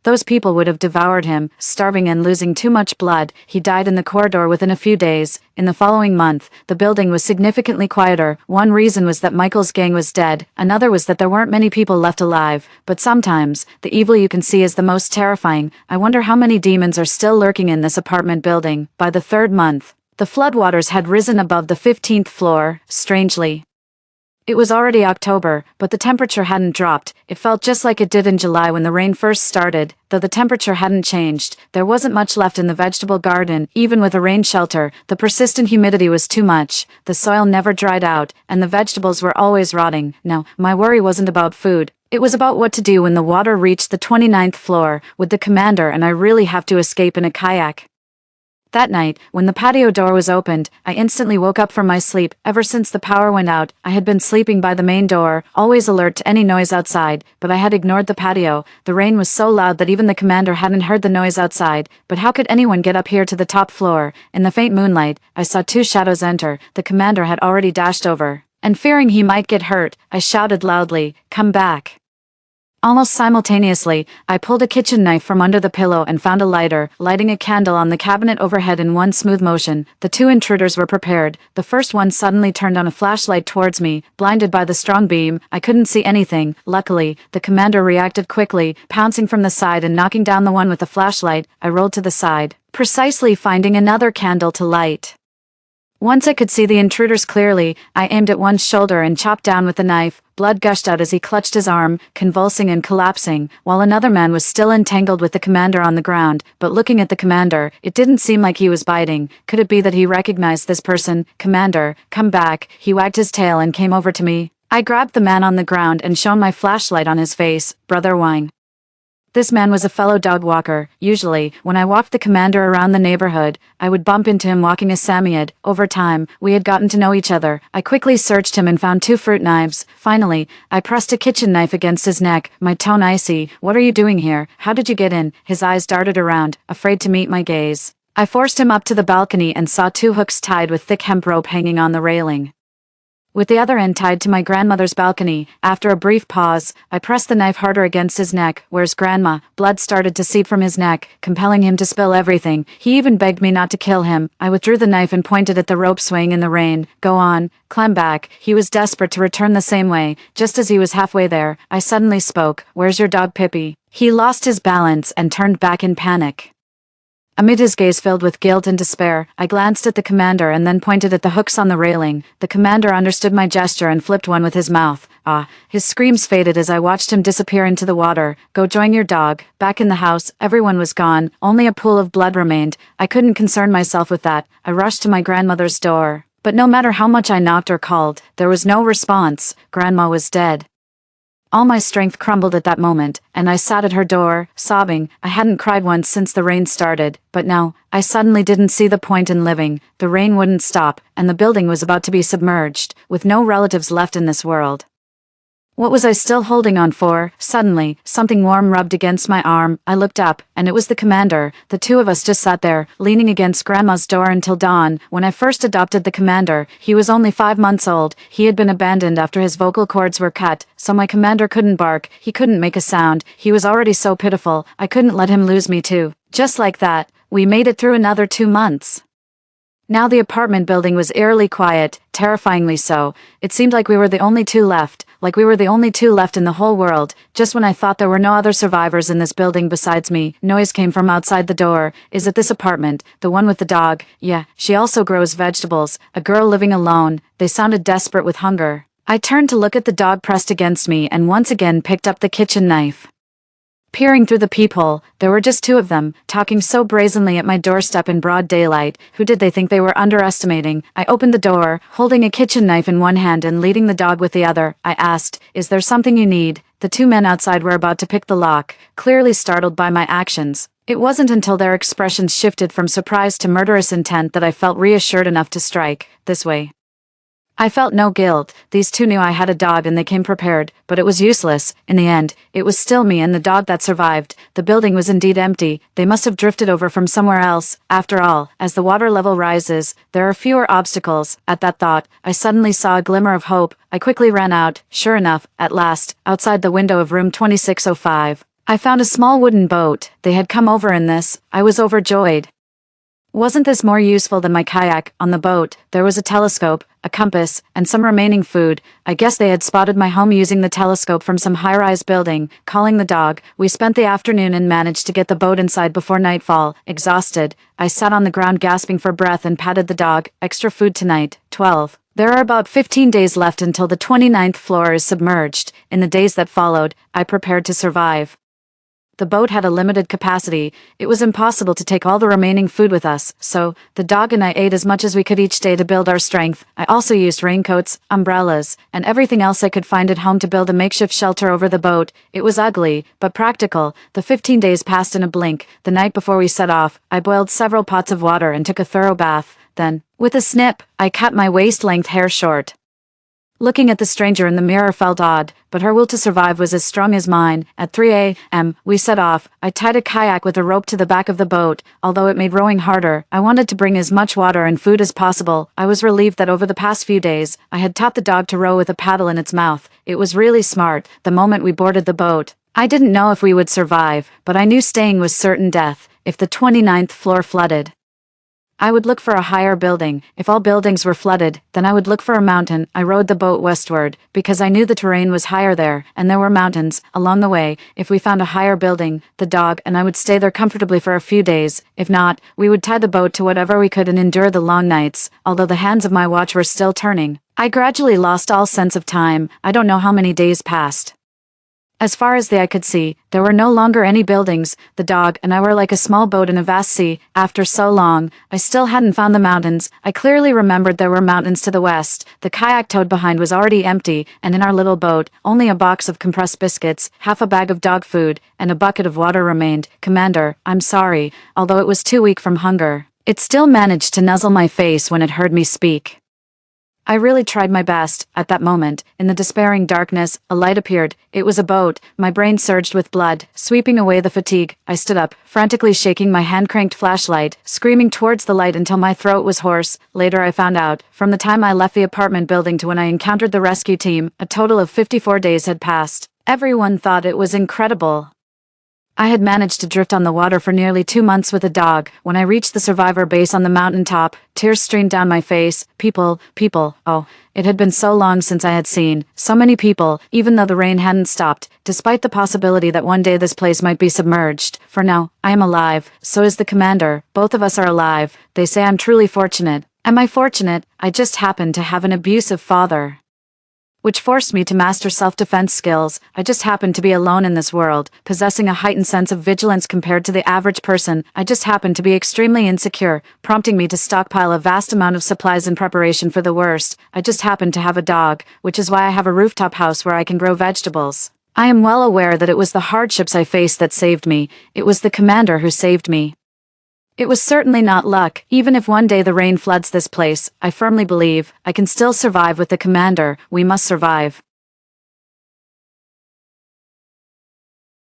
Those people would have devoured him, starving and losing too much blood. He died in the corridor within a few days. In the following month, the building was significantly quieter. One reason was that Michael's gang was dead. Another was that there weren't many people left alive. But sometimes, the evil you can see is the most terrifying. I wonder how many demons are still lurking in this apartment building. By the 3rd month, the floodwaters had risen above the 15th floor. Strangely, it was already October, but the temperature hadn't dropped. It felt just like it did in July when the rain first started. Though the temperature hadn't changed, there wasn't much left in the vegetable garden. Even with a rain shelter, the persistent humidity was too much. The soil never dried out, and the vegetables were always rotting. Now, my worry wasn't about food. It was about what to do when the water reached the 29th floor with the commander and I really have to escape in a kayak. That night, when the patio door was opened, I instantly woke up from my sleep. Ever since the power went out, I had been sleeping by the main door, always alert to any noise outside, but I had ignored the patio. The rain was so loud that even the commander hadn't heard the noise outside. But how could anyone get up here to the top floor? In the faint moonlight, I saw 2 shadows enter. The commander had already dashed over, and fearing he might get hurt, I shouted loudly, "Come back." Almost simultaneously, I pulled a kitchen knife from under the pillow and found a lighter, lighting a candle on the cabinet overhead in one smooth motion. The 2 intruders were prepared. The first one suddenly turned on a flashlight towards me. Blinded by the strong beam, I couldn't see anything. Luckily, the commander reacted quickly, pouncing from the side and knocking down the one with the flashlight. I rolled to the side, precisely finding another candle to light. Once I could see the intruders clearly, I aimed at one's shoulder and chopped down with the knife. Blood gushed out as he clutched his arm, convulsing and collapsing, while another man was still entangled with the commander on the ground. But looking at the commander, it didn't seem like he was biting. Could it be that he recognized this person? "Commander, come back." He wagged his tail and came over to me. I grabbed the man on the ground and shone my flashlight on his face. "Brother Wang." This man was a fellow dog walker. Usually, when I walked the commander around the neighborhood, I would bump into him walking a Samoyed. Over time, we had gotten to know each other. I quickly searched him and found 2 fruit knives. Finally, I pressed a kitchen knife against his neck, my tone icy. "What are you doing here? How did you get in?" His eyes darted around, afraid to meet my gaze. I forced him up to the balcony and saw 2 hooks tied with thick hemp rope hanging on the railing, with the other end tied to my grandmother's balcony. After a brief pause, I pressed the knife harder against his neck. Where's Grandma? Blood started to seep from his neck, compelling him to spill everything. He even begged me not to kill him. I withdrew the knife and pointed at the rope swaying in the rain. Go on, climb back. He was desperate to return the same way. Just as he was halfway there, I suddenly spoke. Where's your dog Pippi? He lost his balance and turned back in panic. Amid his gaze filled with guilt and despair, I glanced at the commander and then pointed at the hooks on the railing. The commander understood my gesture and flipped one with his mouth. His screams faded as I watched him disappear into the water. Go join your dog. Back in the house, everyone was gone. Only a pool of blood remained. I couldn't concern myself with that. I rushed to my grandmother's door. But no matter how much I knocked or called, there was no response. Grandma was dead. All my strength crumbled at that moment, and I sat at her door, sobbing. I hadn't cried once since the rain started, but now, I suddenly didn't see the point in living. The rain wouldn't stop, and the building was about to be submerged, with no relatives left in this world. What was I still holding on for? Suddenly, something warm rubbed against my arm. I looked up, and it was the commander. The 2 of us just sat there, leaning against Grandma's door until dawn. When I first adopted the commander, he was only 5 months old. He had been abandoned after his vocal cords were cut, so my commander couldn't bark, he couldn't make a sound. He was already so pitiful, I couldn't let him lose me too. Just like that, we made it through another 2 months. Now the apartment building was eerily quiet, terrifyingly so. It seemed like we were the only 2 left. Like we were the only 2 left in the whole world. Just when I thought there were no other survivors in this building besides me, noise came from outside the door. Is it this apartment? The one with the dog? Yeah, she also grows vegetables. A girl living alone. They sounded desperate with hunger. I turned to look at the dog pressed against me and once again picked up the kitchen knife. Peering through the peephole, there were just 2 of them, talking so brazenly at my doorstep in broad daylight. Who did they think they were underestimating? I opened the door, holding a kitchen knife in one hand and leading the dog with the other. I asked, is there something you need? The 2 men outside were about to pick the lock, clearly startled by my actions. It wasn't until their expressions shifted from surprise to murderous intent that I felt reassured enough to strike. This way. I felt no guilt. These 2 knew I had a dog and they came prepared, but it was useless. In the end, it was still me and the dog that survived. The building was indeed empty. They must have drifted over from somewhere else. After all, as the water level rises, there are fewer obstacles. At that thought, I suddenly saw a glimmer of hope. I quickly ran out. Sure enough, at last, outside the window of room 2605, I found a small wooden boat. They had come over in this. I was overjoyed. Wasn't this more useful than my kayak? On the boat, there was a telescope, a compass, and some remaining food. I guess they had spotted my home using the telescope from some high-rise building. Calling the dog, we spent the afternoon and managed to get the boat inside before nightfall. Exhausted, I sat on the ground gasping for breath and patted the dog. Extra food tonight. 12. There are about 15 days left until the 29th floor is submerged. In the days that followed, I prepared to survive. The boat had a limited capacity. It was impossible to take all the remaining food with us, so the dog and I ate as much as we could each day to build our strength. I also used raincoats, umbrellas, and everything else I could find at home to build a makeshift shelter over the boat. It was ugly, but practical. The 15 days passed in a blink. The night before we set off, I boiled several pots of water and took a thorough bath. Then, with a snip, I cut my waist-length hair short. Looking at the stranger in the mirror felt odd, but her will to survive was as strong as mine. At 3 a.m., we set off. I tied a kayak with a rope to the back of the boat. Although it made rowing harder, I wanted to bring as much water and food as possible. I was relieved that over the past few days, I had taught the dog to row with a paddle in its mouth. It was really smart. The moment we boarded the boat, I didn't know if we would survive, but I knew staying was certain death. If the 29th floor flooded, I would look for a higher building. If all buildings were flooded, then I would look for a mountain. I rowed the boat westward, because I knew the terrain was higher there, and there were mountains along the way. If we found a higher building, the dog and I would stay there comfortably for a few days. If not, we would tie the boat to whatever we could and endure the long nights. Although the hands of my watch were still turning, I gradually lost all sense of time. I don't know how many days passed. As far as the eye could see, there were no longer any buildings. The dog and I were like a small boat in a vast sea. After so long, I still hadn't found the mountains. I clearly remembered there were mountains to the west. The kayak towed behind was already empty, and in our little boat, only a box of compressed biscuits, half a bag of dog food, and a bucket of water remained. Commander, I'm sorry. Although it was too weak from hunger, it still managed to nuzzle my face when it heard me speak. I really tried my best. At that moment, in the despairing darkness, a light appeared. It was a boat. My brain surged with blood, sweeping away the fatigue. I stood up, frantically shaking my hand-cranked flashlight, screaming towards the light until my throat was hoarse. Later I found out, from the time I left the apartment building to when I encountered the rescue team, a total of 54 days had passed. Everyone thought it was incredible. I had managed to drift on the water for nearly 2 months with a dog. When I reached the survivor base on the mountaintop, tears streamed down my face. People, oh, it had been so long since I had seen so many people, even though the rain hadn't stopped, despite the possibility that one day this place might be submerged. For now, I am alive, so is the commander. Both of us are alive. They say I'm truly fortunate. Am I fortunate? I just happen to have an abusive father, which forced me to master self-defense skills. I just happened to be alone in this world, possessing a heightened sense of vigilance compared to the average person. I just happened to be extremely insecure, prompting me to stockpile a vast amount of supplies in preparation for the worst. I just happened to have a dog, which is why I have a rooftop house where I can grow vegetables. I am well aware that it was the hardships I faced that saved me. It was the commander who saved me. It was certainly not luck. Even if one day the rain floods this place, I firmly believe I can still survive with the commander. We must survive.